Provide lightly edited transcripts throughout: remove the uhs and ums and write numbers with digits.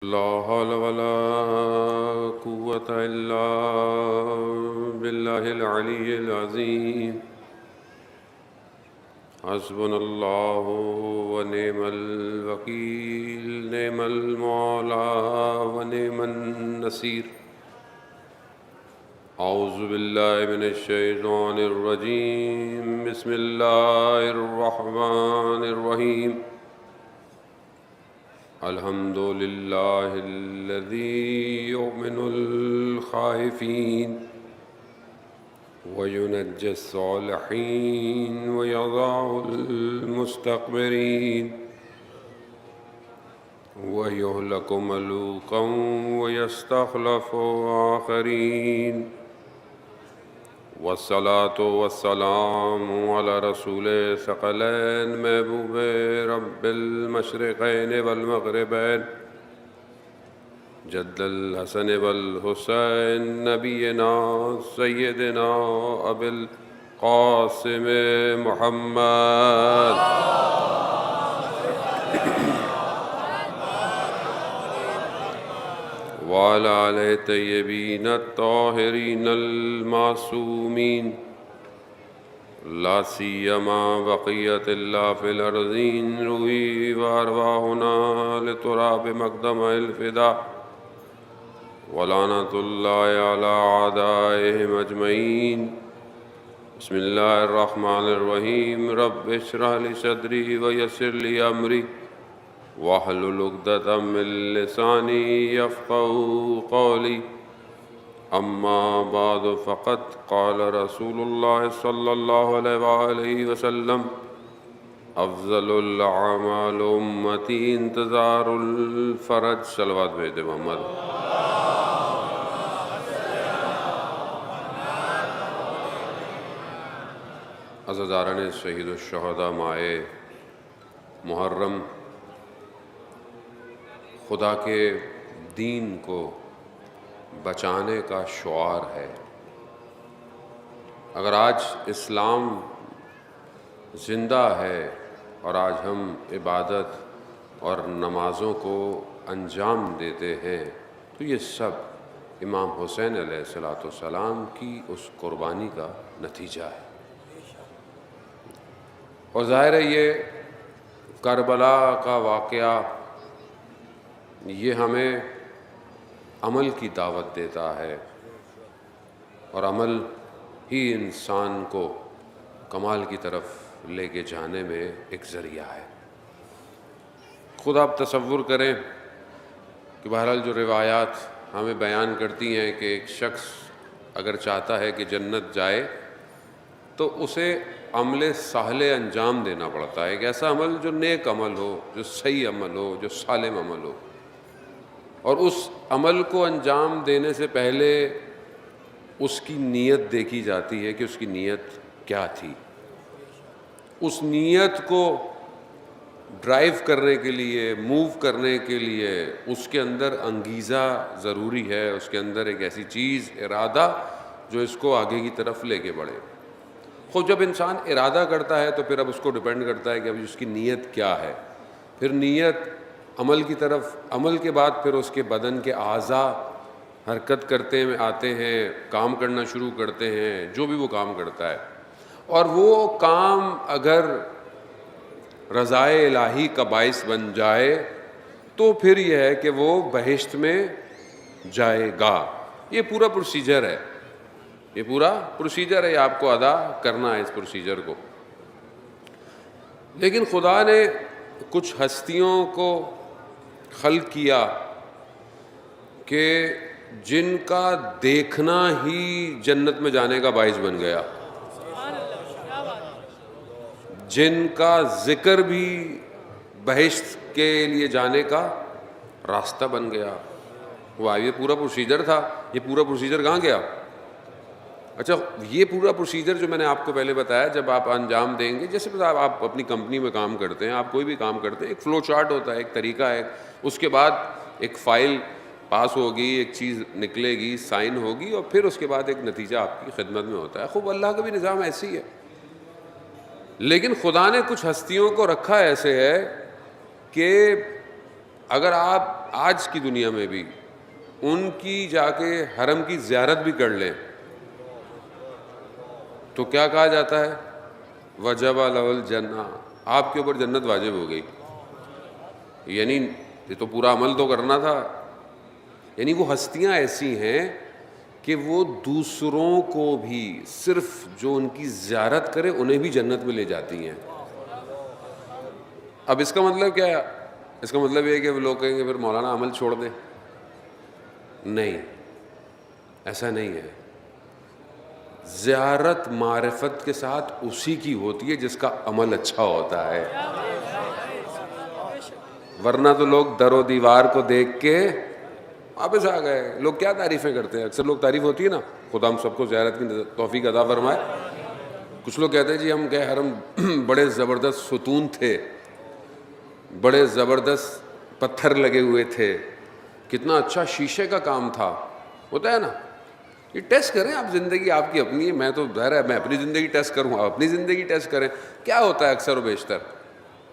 لا حول ولا قوة إلا بالله العلي العظيم حسبنا الله ونعم الوكيل نعم المولى ونعم النصير أعوذ بالله من الشيطان الرجيم بسم الله الرحمن الرحيم الحمد لله الذي يؤمن الخائفين وينجي الصالحين ويضع المستكبرين ويهلك ملوكا ويستخلف آخرين والصلاة والسلام على رسول ثقلين محبوب رب المشرقين والمغربين جد الحسن والحسين نبينا سيدنا أبي القاسم محمد وعلى آله الطيبين الطاهرين المعصومين لا سيما بقية الله في الأرضين روحي وأرواحنا لتراب مقدم الفداء ولعنة الله على أعدائهم أجمعين بسم الله الرحمن الرحيم رب اشرح لي صدري ويسر لي أمري واحلل عقدة من لساني يفقهوا قولي أما بعد فقد قال رسول الله صلى الله عليه وآله وسلم افضل الأعمال أمتي انتظار الفرج صلوات بھیج دے محمد عزیزاران شہید الشہداء ماہ محرم خدا کے دین کو بچانے کا شعار ہے۔ اگر آج اسلام زندہ ہے اور آج ہم عبادت اور نمازوں کو انجام دیتے ہیں تو یہ سب امام حسین علیہ السلام کی اس قربانی کا نتیجہ ہے۔ اور ظاہر ہے یہ کربلا کا واقعہ یہ ہمیں عمل کی دعوت دیتا ہے اور عمل ہی انسان کو کمال کی طرف لے کے جانے میں ایک ذریعہ ہے۔ خود آپ تصور کریں کہ بہرحال جو روایات ہمیں بیان کرتی ہیں کہ ایک شخص اگر چاہتا ہے کہ جنت جائے تو اسے عمل صالح انجام دینا پڑتا ہے، ایک ایسا عمل جو نیک عمل ہو، جو صحیح عمل ہو، جو سالم عمل ہو، اور اس عمل کو انجام دینے سے پہلے اس کی نیت دیکھی جاتی ہے کہ اس کی نیت کیا تھی۔ اس نیت کو ڈرائیو کرنے کے لیے، موو کرنے کے لیے اس کے اندر انگیزہ ضروری ہے، اس کے اندر ایک ایسی چیز، ارادہ جو اس کو آگے کی طرف لے کے بڑھے۔ خود جب انسان ارادہ کرتا ہے تو پھر اب اس کو ڈیپینڈ کرتا ہے کہ اب اس کی نیت کیا ہے، پھر نیت عمل کی طرف، عمل کے بعد پھر اس کے بدن کے اعضاء حرکت کرتے میں آتے ہیں، کام کرنا شروع کرتے ہیں، جو بھی وہ کام کرتا ہے، اور وہ کام اگر رضائے الہی کا باعث بن جائے تو پھر یہ ہے کہ وہ بہشت میں جائے گا۔ یہ پورا پروسیجر ہے، یہ پورا پروسیجر ہے، آپ کو ادا کرنا ہے اس پروسیجر کو۔ لیکن خدا نے کچھ ہستیوں کو خلق کیا کہ جن کا دیکھنا ہی جنت میں جانے کا باعث بن گیا، جن کا ذکر بھی بہشت کے لیے جانے کا راستہ بن گیا۔ وہ یہ پورا پروسیجر تھا، یہ پورا پروسیجر کہاں گیا؟ اچھا، یہ پورا پروسیجر جو میں نے آپ کو پہلے بتایا، جب آپ انجام دیں گے، جیسے آپ اپنی کمپنی میں کام کرتے ہیں، آپ کوئی بھی کام کرتے ہیں، ایک فلو چارٹ ہوتا ہے، ایک طریقہ ہے، اس کے بعد ایک فائل پاس ہوگی، ایک چیز نکلے گی، سائن ہوگی، اور پھر اس کے بعد ایک نتیجہ آپ کی خدمت میں ہوتا ہے۔ خوب اللہ کا بھی نظام ایسی ہے، لیکن خدا نے کچھ ہستیوں کو رکھا ایسے ہے کہ اگر آپ آج کی دنیا میں بھی ان کی جا کے حرم کی زیارت بھی کر لیں تو کیا کہا جاتا ہے؟ وجب لہ الجنہ، آپ کے اوپر جنت واجب ہو گئی. یعنی یہ تو پورا عمل تو کرنا تھا. یعنی وہ ہستیاں ایسی ہیں کہ وہ دوسروں کو بھی صرف جو ان کی زیارت کرے انہیں بھی جنت میں لے جاتی ہیں. اب اس کا مطلب کیا ہے؟ اس کا مطلب یہ ہے کہ وہ لوگ کہیں گے پھر مولانا عمل چھوڑ دیں. نہیں، ایسا نہیں ہے. زیارت معرفت کے ساتھ اسی کی ہوتی ہے جس کا عمل اچھا ہوتا ہے، ورنہ تو لوگ در و دیوار کو دیکھ کے واپس آ گئے. لوگ کیا تعریفیں کرتے ہیں؟ اکثر لوگ تعریف ہوتی ہے نا، خدا ہم سب کو زیارت کی توفیق عطا فرمائے. کچھ لوگ کہتے ہیں جی ہم گئے حرم، بڑے زبردست ستون تھے، بڑے زبردست پتھر لگے ہوئے تھے، کتنا اچھا شیشے کا کام تھا. ہوتا ہے نا. یہ ٹیسٹ کریں آپ، زندگی آپ کی اپنی ہے. میں تو ظاہر ہے میں اپنی زندگی ٹیسٹ کروں، آپ اپنی زندگی ٹیسٹ کریں. کیا ہوتا ہے اکثر و بیشتر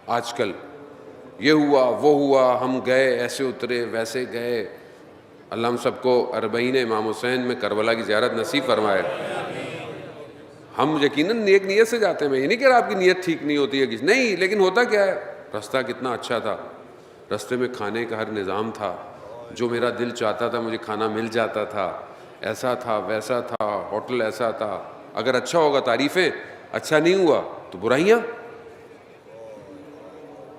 آج کل؟ یہ ہوا وہ ہوا، ہم گئے ایسے اترے ویسے گئے. اللہ ہم سب کو اربعین امام حسین میں کربلا کی زیارت نصیب فرمائے. ہم یقیناً نیک نیت سے جاتے ہیں. میں یہ نہیں کہہ رہا آپ کی نیت ٹھیک نہیں ہوتی ہے کسی نہیں، لیکن ہوتا کیا ہے، رستہ کتنا اچھا تھا، رستے میں کھانے کا ہر نظام تھا، جو میرا دل چاہتا تھا مجھے کھانا مل جاتا تھا، ایسا تھا ویسا تھا، ہوٹل ایسا تھا. اگر اچھا ہوگا تعریفیں، اچھا نہیں ہوا تو برائیاں.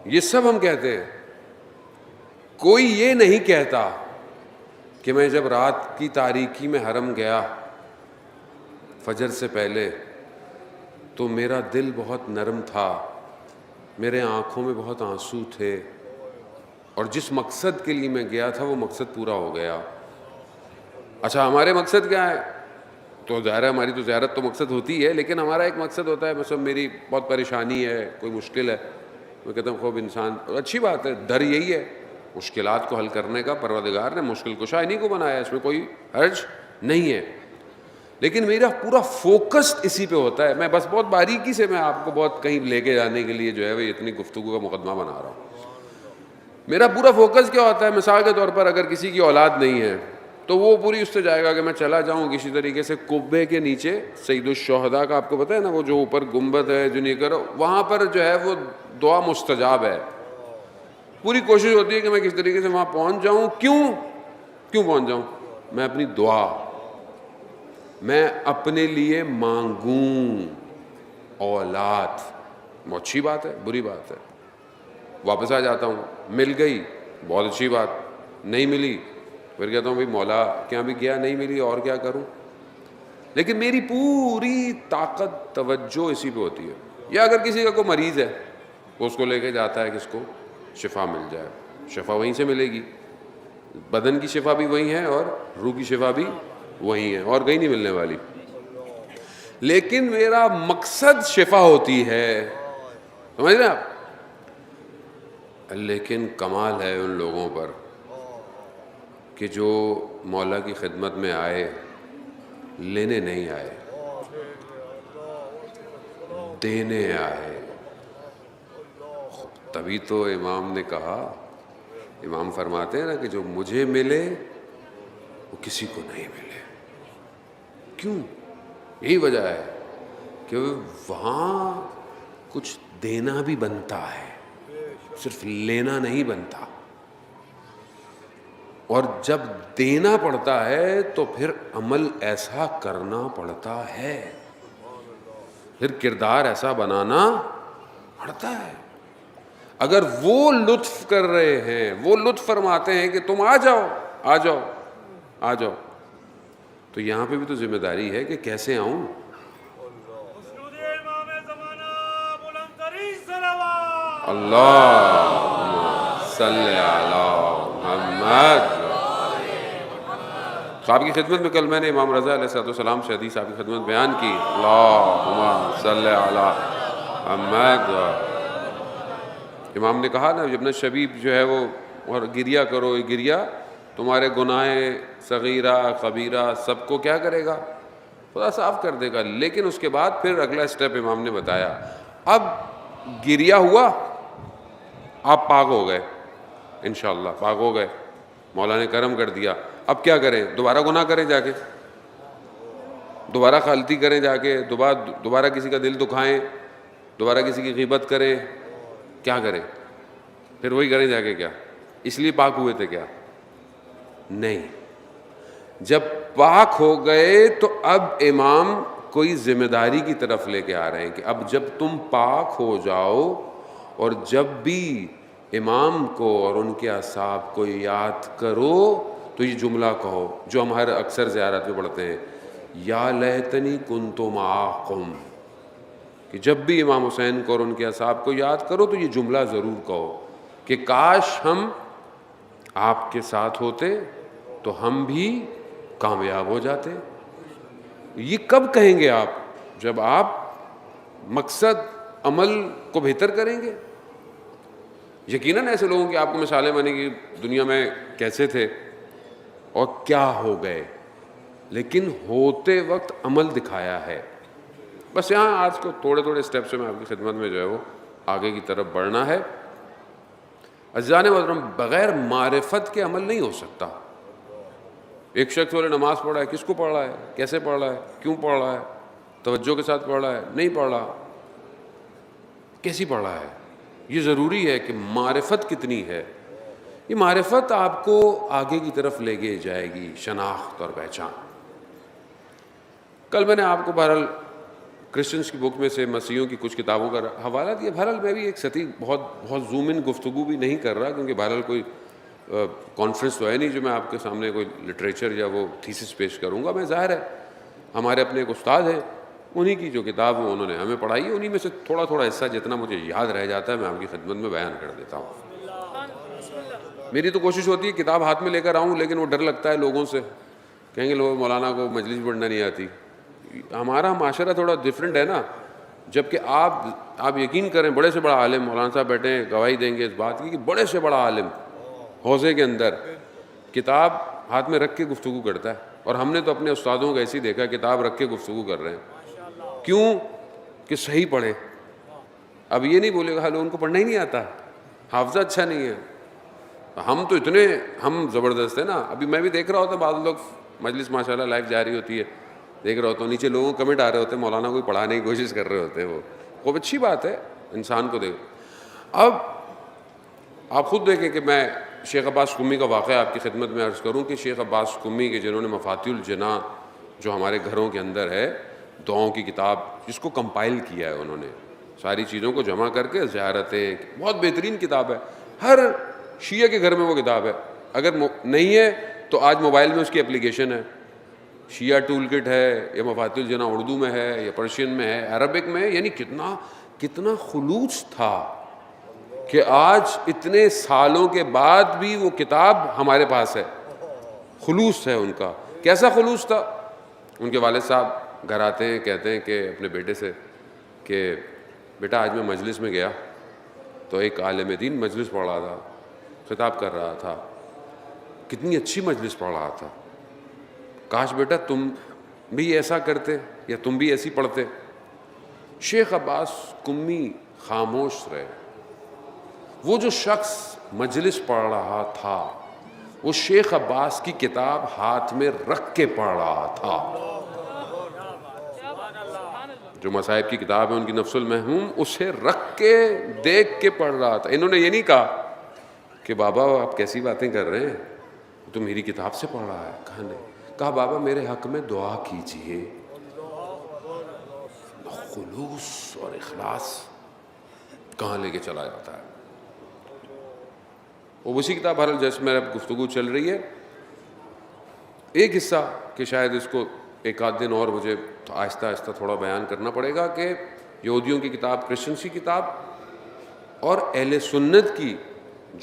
یہ سب ہم کہتے ہیں. کوئی یہ نہیں کہتا کہ میں جب رات کی تاریکی میں حرم گیا فجر سے پہلے تو میرا دل بہت نرم تھا، میرے آنکھوں میں بہت آنسو تھے، اور جس مقصد کے لیے میں گیا تھا وہ مقصد پورا ہو گیا. اچھا ہمارے مقصد کیا ہے؟ تو ظاہر ہے ہماری تو زیارت تو مقصد ہوتی ہے، لیکن ہمارا ایک مقصد ہوتا ہے، مثلا میری بہت پریشانی ہے، کوئی مشکل ہے، میں کہتا ہوں خوب انسان، اچھی بات ہے، ڈر یہی ہے مشکلات کو حل کرنے کا. پروردگار نے مشکل کشا انہیں کو بنایا، اس میں کوئی حرج نہیں ہے. لیکن میرا پورا فوکس اسی پہ ہوتا ہے. میں بس بہت باریکی سے میں آپ کو بہت کہیں لے کے جانے کے لیے جو ہے وہ اتنی گفتگو کا مقدمہ بنا رہا ہوں. میرا پورا فوکس کیا ہوتا ہے؟ مثال کے طور پر اگر کسی کی اولاد نہیں ہے تو وہ پوری اس سے جائے گا کہ میں چلا جاؤں کسی طریقے سے قبے کے نیچے، سید الشہداء کا آپ کو پتہ ہے نا، وہ جو اوپر گنبد ہے جو نہیں کرو، وہاں پر جو ہے وہ دعا مستجاب ہے. پوری کوشش ہوتی ہے کہ میں کس طریقے سے وہاں پہنچ جاؤں. کیوں پہنچ جاؤں؟ میں اپنی دعا، میں اپنے لیے مانگوں اولاد. وہ اچھی بات ہے، بری بات ہے. واپس آ جاتا ہوں، مل گئی بہت اچھی بات، نہیں ملی پھر کہتا ہوں بھائی مولا کیا بھی گیا نہیں ملی اور کیا کروں. لیکن میری پوری طاقت توجہ اسی پہ ہوتی ہے. یا اگر کسی کا کوئی مریض ہے وہ اس کو لے کے جاتا ہے کہ اس کو شفا مل جائے، شفا وہیں سے ملے گی. بدن کی شفا بھی وہیں ہے اور روح کی شفا بھی وہیں ہے، اور کہیں نہیں ملنے والی. لیکن میرا مقصد شفا ہوتی ہے، سمجھ رہے ہیں آپ. لیکن کمال ہے ان لوگوں پر کہ جو مولا کی خدمت میں آئے، لینے نہیں آئے، دینے آئے. تبھی تو امام نے کہا، امام فرماتے ہیں نا کہ جو مجھے ملے وہ کسی کو نہیں ملے. کیوں؟ یہی وجہ ہے کہ وہاں کچھ دینا بھی بنتا ہے، صرف لینا نہیں بنتا. اور جب دینا پڑتا ہے تو پھر عمل ایسا کرنا پڑتا ہے، پھر کردار ایسا بنانا پڑتا ہے. اگر وہ لطف کر رہے ہیں، وہ لطف فرماتے ہیں کہ تم آ جاؤ آ جاؤ آ جاؤ، تو یہاں پہ بھی تو ذمہ داری ہے کہ کیسے آؤں. اللہم صلی علی محمد. صاحب کی خدمت میں کل میں نے امام رضا علیہ السلام سے حدیث آپ کی خدمت بیان کی، اللہم صلی علی محمد. امام نے کہا نا ابن شبیب جو ہے وہ، اور گریا کرو، یہ گریا تمہارے گناہ صغیرہ کبیرہ سب کو کیا کرے گا؟ خدا صاف کر دے گا. لیکن اس کے بعد پھر اگلا اسٹیپ امام نے بتایا. اب گریا ہوا، آپ پاک ہو گئے، انشاءاللہ پاک ہو گئے، مولا نے کرم کر دیا. اب کیا کریں؟ دوبارہ گناہ کریں جا کے، دوبارہ غلطی کریں جا کے، دوبارہ کسی کا دل دکھائیں، دوبارہ کسی کی غیبت کریں؟ کیا کریں؟ پھر وہی کریں جا کے. کیا اس لیے پاک ہوئے تھے کیا؟ نہیں. جب پاک ہو گئے تو اب امام کوئی ذمہ داری کی طرف لے کے آ رہے ہیں کہ اب جب تم پاک ہو جاؤ اور جب بھی امام کو اور ان کے اصحاب کو یاد کرو تو یہ جملہ کہو جو ہم ہر اکثر زیارت میں پڑھتے ہیں، یا لیتنی کنت معاکم، کہ جب بھی امام حسین کو اور ان کے اصحاب کو یاد کرو تو یہ جملہ ضرور کہو کہ کاش ہم آپ کے ساتھ ہوتے تو ہم بھی کامیاب ہو جاتے. یہ کب کہیں گے آپ؟ جب آپ مقصد عمل کو بہتر کریں گے. یقیناً ایسے لوگوں کی آپ کو مثالیں بنے گی دنیا میں کیسے تھے اور کیا ہو گئے، لیکن ہوتے وقت عمل دکھایا ہے. بس یہاں آج کو تھوڑے تھوڑے اسٹیپ سے میں آپ کی خدمت میں جو ہے وہ آگے کی طرف بڑھنا ہے. عزیزان محترم، بغیر معرفت کے عمل نہیں ہو سکتا. ایک شخص بولے نماز پڑھ رہا ہے، کس کو پڑھ رہا ہے، کیسے پڑھ رہا ہے، کیوں پڑھ رہا ہے، توجہ کے ساتھ پڑھ رہا ہے، نہیں پڑھ رہا، کیسی پڑھ رہا ہے. یہ ضروری ہے کہ معرفت کتنی ہے. یہ معرفت آپ کو آگے کی طرف لے کے جائے گی، شناخت اور پہچان. کل میں نے آپ کو بہرحال کرسچنس کی بک میں سے مسیحیوں کی کچھ کتابوں کا حوالہ دیا. بہرحال میں بھی ایک سطحی بہت زوم ان گفتگو بھی نہیں کر رہا، کیونکہ بہرحال کوئی کانفرنس تو ہے نہیں جو میں آپ کے سامنے کوئی لٹریچر یا وہ تھیسس پیش کروں گا. میں ظاہر ہے ہمارے اپنے ایک استاد ہیں، انہی کی جو کتاب وہ انہوں نے ہمیں پڑھائی ہے، انہی میں سے تھوڑا تھوڑا حصہ جتنا مجھے یاد رہ جاتا ہے میں آپ کی خدمت میں بیان کر دیتا ہوں. میری تو کوشش ہوتی ہے کتاب ہاتھ میں لے کر آؤں، لیکن وہ ڈر لگتا ہے لوگوں سے، کہیں گے لوگ مولانا کو مجلس پڑھنا نہیں آتی. ہمارا معاشرہ تھوڑا ڈفرینٹ ہے نا. جبکہ آپ یقین کریں بڑے سے بڑا عالم مولانا صاحب بیٹھے ہیں، گواہی دیں گے اس بات کی کہ بڑے سے بڑا عالم حوضے کے اندر کتاب ہاتھ میں رکھ کے گفتگو کرتا ہے، اور ہم نے تو اپنے استادوں کو ایسے ہی دیکھا کتاب رکھ کے گفتگو کر رہے ہیں. کیوں؟ کہ صحیح پڑھے. اب یہ نہیں بولے گا لوگوں ان کو پڑھنا ہی نہیں آتا، حافظہ اچھا نہیں ہے. ہم تو اتنے ہم زبردست ہیں نا. ابھی میں بھی دیکھ رہا ہوتا بعض لوگ مجلس ماشاءاللہ لائف جاری ہوتی ہے، دیکھ رہا ہوتا ہوں نیچے لوگوں کو کمنٹ آ رہے ہوتے ہیں مولانا کو پڑھانے کی کوشش کر رہے ہوتے ہیں. وہ خوب اچھی بات ہے انسان کو دیکھ. اب آپ خود دیکھیں کہ میں شیخ عباس قمی کا واقعہ آپ کی خدمت میں عرض کروں کہ شیخ عباس قمی کے جنہوں نے مفاتیح الجناح جو ہمارے گھروں کے اندر ہے دعاؤں کی کتاب، جس کو کمپائل کیا ہے انہوں نے، ساری چیزوں کو جمع کر کے زیارتیں، بہت بہترین کتاب ہے. ہر شیعہ کے گھر میں وہ کتاب ہے. اگر نہیں ہے تو آج موبائل میں اس کی اپلیکیشن ہے، شیعہ ٹول کٹ ہے، یا مفاتیح الجناح اردو میں ہے یا پرشین میں ہے، عربک میں ہے. یعنی کتنا خلوص تھا کہ آج اتنے سالوں کے بعد بھی وہ کتاب ہمارے پاس ہے. خلوص ہے ان کا. کیسا خلوص تھا؟ ان کے والد صاحب گھر آتے ہیں، کہتے ہیں کہ اپنے بیٹے سے کہ بیٹا آج میں مجلس میں گیا تو ایک عالم دین مجلس پڑھ رہا تھا، خطاب کر رہا تھا، کتنی اچھی مجلس پڑھ رہا تھا، کاش بیٹا تم بھی ایسا کرتے یا تم بھی ایسی پڑھتے. شیخ عباس قمی خاموش رہے. وہ جو شخص مجلس پڑھ رہا تھا وہ شیخ عباس کی کتاب ہاتھ میں رکھ کے پڑھ رہا تھا. جو مصائب کی کتاب ہے ان کی نفس المحموم، اسے رکھ کے دیکھ کے پڑھ رہا تھا. انہوں نے یہ نہیں کہا کہ بابا آپ کیسی باتیں کر رہے ہیں، تو میری کتاب سے پڑھ رہا ہے. کہا نہیں. کہا بابا میرے حق میں دعا کیجئے. خلوص اور اخلاص کہاں لے کے چلا جاتا ہے. وہ اسی کتاب بہرحال جیسے میرا گفتگو چل رہی ہے، ایک حصہ کہ شاید اس کو ایک آدھ دن اور مجھے آہستہ آہستہ تھوڑا بیان کرنا پڑے گا کہ یہودیوں کی کتاب، کرسچنس کی کتاب اور اہل سنت کی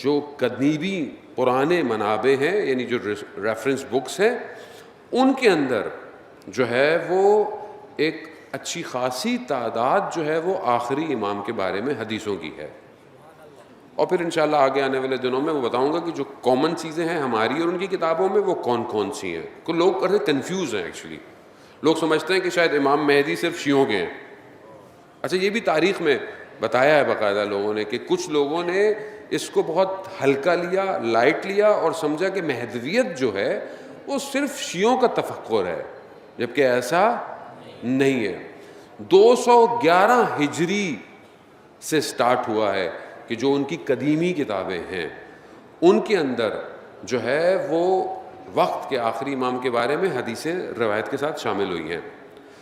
جو قدیمی پرانے منابع ہیں، یعنی جو ریفرنس بکس ہیں، ان کے اندر جو ہے وہ ایک اچھی خاصی تعداد جو ہے وہ آخری امام کے بارے میں حدیثوں کی ہے. اور پھر انشاءاللہ آگے آنے والے دنوں میں وہ بتاؤں گا کہ جو کامن چیزیں ہیں ہماری اور ان کی کتابوں میں وہ کون کون سی ہیں. کچھ لوگ کرتے کنفیوز ہیں. ایکچولی لوگ سمجھتے ہیں کہ شاید امام مہدی صرف شیعوں کے ہیں. اچھا یہ بھی تاریخ میں بتایا ہے باقاعدہ لوگوں نے کہ کچھ لوگوں نے اس کو بہت ہلکا لیا، لائٹ لیا، اور سمجھا کہ مہدویت جو ہے وہ صرف شیعوں کا تفکر ہے، جبکہ ایسا نہیں ہے۔ 211 ہجری سے سٹارٹ ہوا ہے کہ جو ان کی قدیمی کتابیں ہیں ان کے اندر جو ہے وہ وقت کے آخری امام کے بارے میں حدیثیں روایت کے ساتھ شامل ہوئی ہیں۔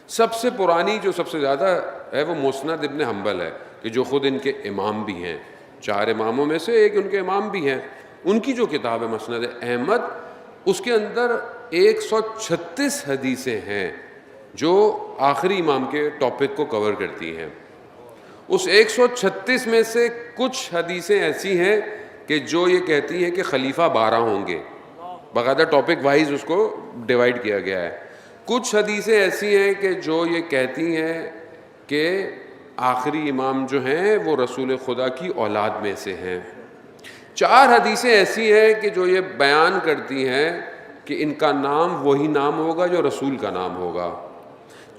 سب سے پرانی جو سب سے زیادہ ہے وہ مسند ابن حنبل ہے، کہ جو خود ان کے امام بھی ہیں، 4 اماموں میں سے ایک ان کے امام بھی ہیں۔ ان کی جو کتاب ہے مسند احمد، اس کے اندر 136 حدیثیں ہیں جو آخری امام کے ٹاپک کو کور کرتی ہیں۔ اس 136 میں سے کچھ حدیثیں ایسی ہیں کہ جو یہ کہتی ہیں کہ خلیفہ 12 ہوں گے، باقاعدہ ٹاپک وائز اس کو ڈیوائیڈ کیا گیا ہے۔ کچھ حدیثیں ایسی ہیں کہ جو یہ کہتی ہیں کہ آخری امام جو ہیں وہ رسول خدا کی اولاد میں سے ہیں۔ 4 حدیثیں ایسی ہیں کہ جو یہ بیان کرتی ہیں کہ ان کا نام وہی نام ہوگا جو رسول کا نام ہوگا۔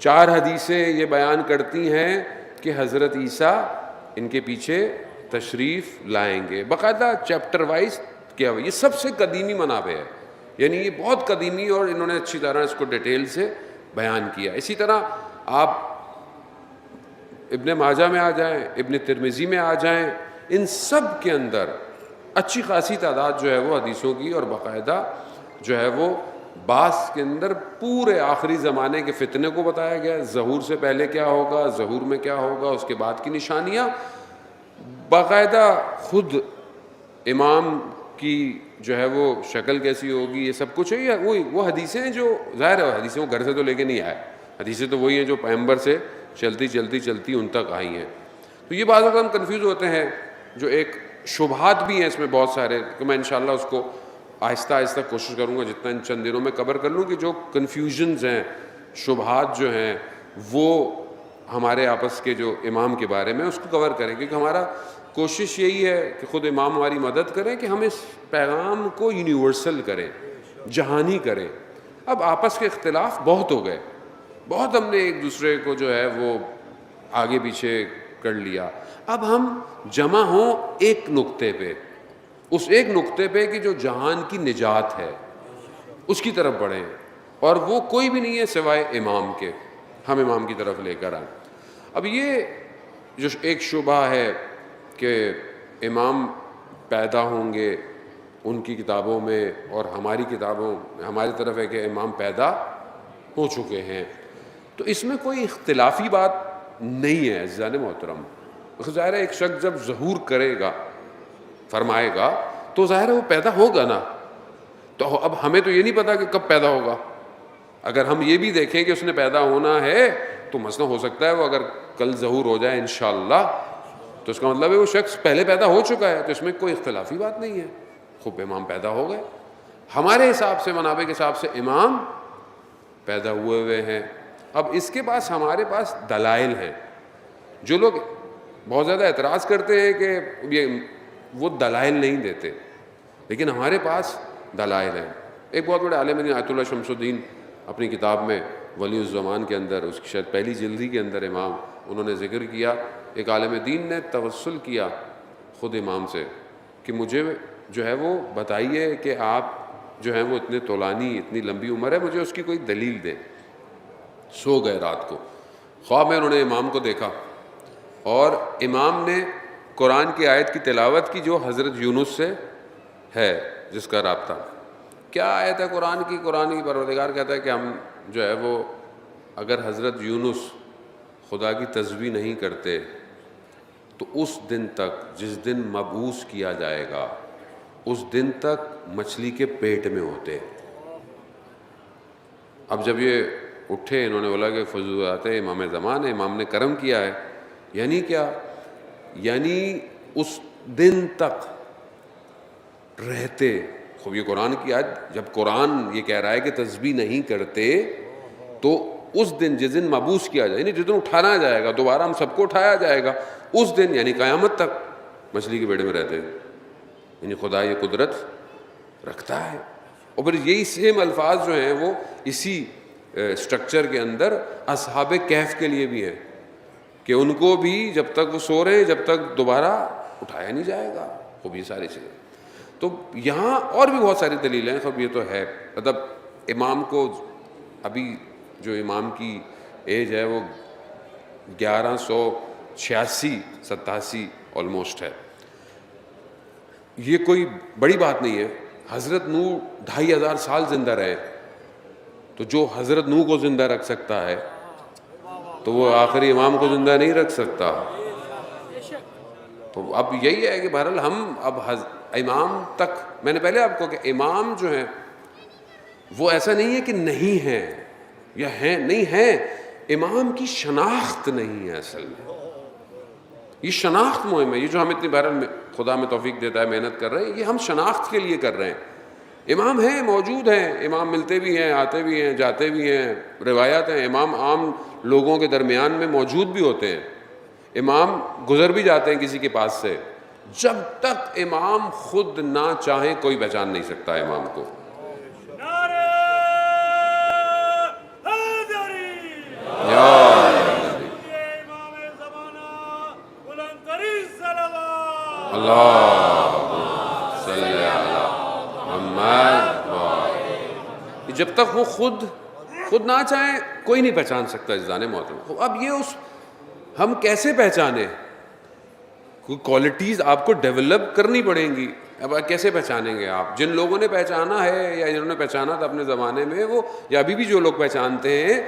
4 حدیثیں یہ بیان کرتی ہیں کہ حضرت عیسیٰ ان کے پیچھے تشریف لائیں گے، باقاعدہ چیپٹر وائز کیا ہوا۔ یہ سب سے قدیمی منابع ہے، یعنی یہ بہت قدیمی، اور انہوں نے اچھی طرح اس کو ڈیٹیل سے بیان کیا۔ اسی طرح آپ ابن ماجہ میں آ جائیں، ابن ترمذی میں آ جائیں، ان سب کے اندر اچھی خاصی تعداد جو ہے وہ حدیثوں کی، اور باقاعدہ جو ہے وہ بعض کے اندر پورے آخری زمانے کے فتنے کو بتایا گیا، ظہور سے پہلے کیا ہوگا، ظہور میں کیا ہوگا، اس کے بعد کی نشانیاں، باقاعدہ خود امام کی جو ہے وہ شکل کیسی ہوگی، یہ سب کچھ ہے۔ وہ حدیثیں ہیں جو ظاہر ہے حدیثیں وہ گھر سے تو لے کے نہیں آئے، حدیثیں تو وہی ہیں جو پیغمبر سے چلتی ان تک آئی ہیں۔ تو یہ بعض وقت ہم کنفیوز ہوتے ہیں، جو ایک شبہات بھی ہیں اس میں بہت سارے، کہ میں انشاءاللہ اس کو آہستہ آہستہ کوشش کروں گا جتنا ان چند دنوں میں کور کر لوں، کہ جو کنفیوژنز ہیں، شبہات جو ہیں، وہ ہمارے آپس کے جو امام کے بارے میں اس کو کور کریں، کیونکہ ہمارا کوشش یہی ہے کہ خود امام ہماری مدد کریں کہ ہم اس پیغام کو یونیورسل کریں، جہانی کریں۔ اب آپس کے اختلاف بہت ہو گئے، بہت ہم نے ایک دوسرے کو جو ہے وہ آگے پیچھے کر لیا۔ اب ہم جمع ہوں ایک نقطے پہ، اس ایک نقطے پہ کہ جو جہان کی نجات ہے، اس کی طرف بڑھیں، اور وہ کوئی بھی نہیں ہے سوائے امام کے، ہم امام کی طرف لے کر آئیں۔ اب یہ جو ایک شبہ ہے کہ امام پیدا ہوں گے ان کی کتابوں میں، اور ہماری کتابوں ہماری طرف ہے کہ امام پیدا ہو چکے ہیں، تو اس میں کوئی اختلافی بات نہیں ہے عزیزان محترم۔ ظاہر ہے ایک شخص جب ظہور کرے گا، فرمائے گا، تو ظاہر ہے وہ پیدا ہوگا نا۔ تو اب ہمیں تو یہ نہیں پتا کہ کب پیدا ہوگا۔ اگر ہم یہ بھی دیکھیں کہ اس نے پیدا ہونا ہے تو مسئلہ ہو سکتا ہے وہ اگر کل ظہور ہو جائے انشاءاللہ، تو اس کا مطلب ہے وہ شخص پہلے پیدا ہو چکا ہے، تو اس میں کوئی اختلافی بات نہیں ہے، خوب امام پیدا ہو گئے۔ ہمارے حساب سے، منابع کے حساب سے امام پیدا ہوئے ہیں۔ اب اس کے پاس ہمارے پاس دلائل ہیں۔ جو لوگ بہت زیادہ اعتراض کرتے ہیں کہ یہ وہ دلائل نہیں دیتے، لیکن ہمارے پاس دلائل ہیں۔ ایک بہت بڑے عالم دین آیت اللہ شمس الدین اپنی کتاب میں ولی الزمان کے اندر، اس کی شاید پہلی جلدی کے اندر امام انہوں نے ذکر کیا، ایک عالم دین نے توسل کیا خود امام سے کہ مجھے جو ہے وہ بتائیے کہ آپ جو ہیں وہ اتنے طولانی، اتنی لمبی عمر ہے، مجھے اس کی کوئی دلیل دیں۔ سو گئے رات کو، خواب میں انہوں نے امام کو دیکھا، اور امام نے قرآن کی آیت کی تلاوت کی جو حضرت یونس سے ہے، جس کا رابطہ۔ کیا آیت ہے قرآن کی پروردگار کہتا ہے کہ ہم جو ہے وہ اگر حضرت یونس خدا کی تسبیح نہیں کرتے تو اس دن تک، جس دن مبعوث کیا جائے گا، اس دن تک مچھلی کے پیٹ میں ہوتے۔ اب جب یہ اٹھے، انہوں نے بولا کہ فضولات امام زمان ہے، امام نے کرم کیا ہے۔ یعنی کیا؟ یعنی اس دن تک رہتے۔ خوب یہ قرآن کی آیت، جب قرآن یہ کہہ رہا ہے کہ تسبیح نہیں کرتے، تو اس دن جس دن مبعوث کیا جائے، یعنی جس دن اٹھانا جائے گا، دوبارہ ہم سب کو اٹھایا جائے گا، اس دن یعنی قیامت تک مچھلی کے پیٹ میں رہتے ہیں۔ یعنی خدا یہ قدرت رکھتا ہے۔ اور پھر یہی سیم الفاظ جو ہیں وہ اسی اسٹرکچر کے اندر اصحاب کہف کے لیے بھی ہیں کہ ان کو بھی جب تک وہ سو رہے ہیں، جب تک دوبارہ اٹھایا نہیں جائے گا۔ خوب یہ ساری چیزیں. تو یہاں اور بھی بہت ساری دلیلیں ہیں. خب یہ تو ہے مطلب امام کو ابھی جو امام کی ایج ہے وہ 1186-87 آلموسٹ ہے. یہ کوئی بڑی بات نہیں ہے. حضرت نوح 2500 سال زندہ رہے, تو جو حضرت نوح کو زندہ رکھ سکتا ہے تو وہ آخری امام کو زندہ نہیں رکھ سکتا. تو اب یہی ہے کہ بہرحال ہم اب امام تک, میں نے پہلے آپ کو کہ امام جو ہیں وہ ایسا نہیں ہے کہ نہیں ہیں یا ہیں, نہیں ہیں, امام کی شناخت نہیں ہے اصل میں. یہ شناخت مہم ہے, یہ جو ہم اتنی بہرحال خدا میں توفیق دیتا ہے محنت کر رہے ہیں, یہ ہم شناخت کے لیے کر رہے ہیں. امام ہیں, موجود ہیں, امام ملتے بھی ہیں, آتے بھی ہیں, جاتے بھی ہیں, روایات ہیں. امام عام لوگوں کے درمیان میں موجود بھی ہوتے ہیں, امام گزر بھی جاتے ہیں کسی کے پاس سے. جب تک امام خود نہ چاہیں کوئی پہچان نہیں سکتا امام کو. جب تک وہ خود نہ چاہیں کوئی نہیں پہچان سکتا عزیزان محترم. اب یہ ہم کیسے پہچانیں؟ کوئی کوالٹیز آپ کو ڈیولپ کرنی پڑیں گی. اب کیسے پہچانیں گے آپ؟ جن لوگوں نے پہچانا ہے یا جنہوں نے پہچانا تھا اپنے زمانے میں, وہ یا ابھی بھی جو لوگ پہچانتے ہیں,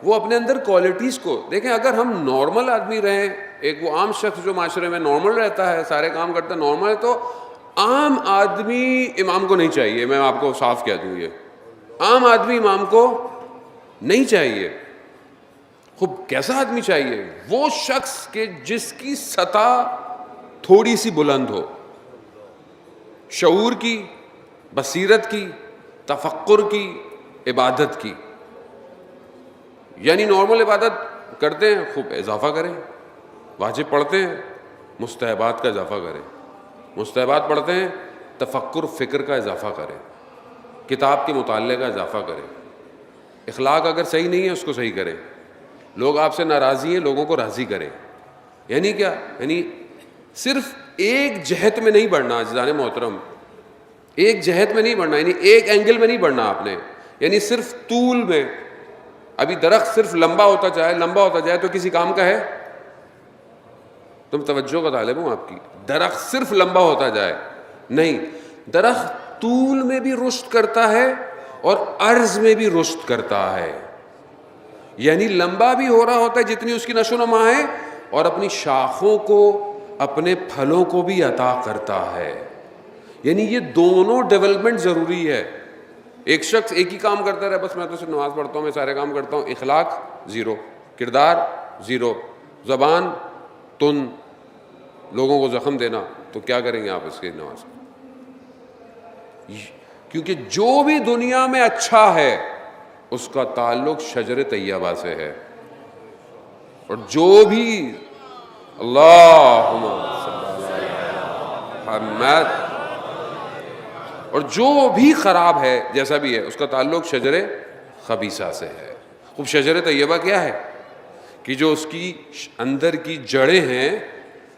وہ اپنے اندر کوالٹیز کو دیکھیں. اگر ہم نارمل آدمی رہیں, ایک وہ عام شخص جو معاشرے میں نارمل رہتا ہے, سارے کام کرتا ہے, نارمل ہے, تو عام آدمی امام کو نہیں چاہیے. میں آپ کو صاف کہہ دوں, یہ عام آدمی امام کو نہیں چاہیے. خوب کیسا آدمی چاہیے؟ وہ شخص کہ جس کی سطح تھوڑی سی بلند ہو, شعور کی, بصیرت کی, تفکر کی, عبادت کی. یعنی نارمل عبادت کرتے ہیں, خوب اضافہ کریں. واجب پڑھتے ہیں, مستحبات کا اضافہ کریں. مستحبات پڑھتے ہیں, تفکر فکر کا اضافہ کریں, کتاب کے مطالعے کا اضافہ کریں. اخلاق اگر صحیح نہیں ہے اس کو صحیح کریں. لوگ آپ سے ناراضی ہیں, لوگوں کو راضی کریں. یعنی کیا؟ یعنی صرف ایک جہت میں نہیں بڑھنا عزیزان محترم, ایک جہت میں نہیں بڑھنا, یعنی ایک اینگل میں نہیں بڑھنا آپ نے. یعنی صرف طول میں. ابھی درخت صرف لمبا ہوتا جائے تو کسی کام کا ہے؟ تم توجہ کا طالب ہوں آپ کی. درخت صرف لمبا ہوتا جائے نہیں, درخت طول میں بھی رشد کرتا ہے اور عرض میں بھی رشد کرتا ہے. یعنی لمبا بھی ہو رہا ہوتا ہے جتنی اس کی نشو و نما ہے, اور اپنی شاخوں کو, اپنے پھلوں کو بھی عطا کرتا ہے. یعنی یہ دونوں ڈیولپمنٹ ضروری ہے. ایک شخص ایک ہی کام کرتا رہے, بس میں تو صرف نماز پڑھتا ہوں, میں سارے کام کرتا ہوں, اخلاق زیرو, کردار زیرو, زبان تن, لوگوں کو زخم دینا, تو کیا کریں گے آپ اس کی نماز؟ کیونکہ جو بھی دنیا میں اچھا ہے اس کا تعلق شجر طیبہ سے ہے, اور جو بھی اللہم صلی اللہ علیہ محمد, اور جو بھی خراب ہے جیسا بھی ہے اس کا تعلق شجر خبیثہ سے ہے. خوب شجر طیبہ کیا ہے؟ کہ جو اس کی اندر کی جڑیں ہیں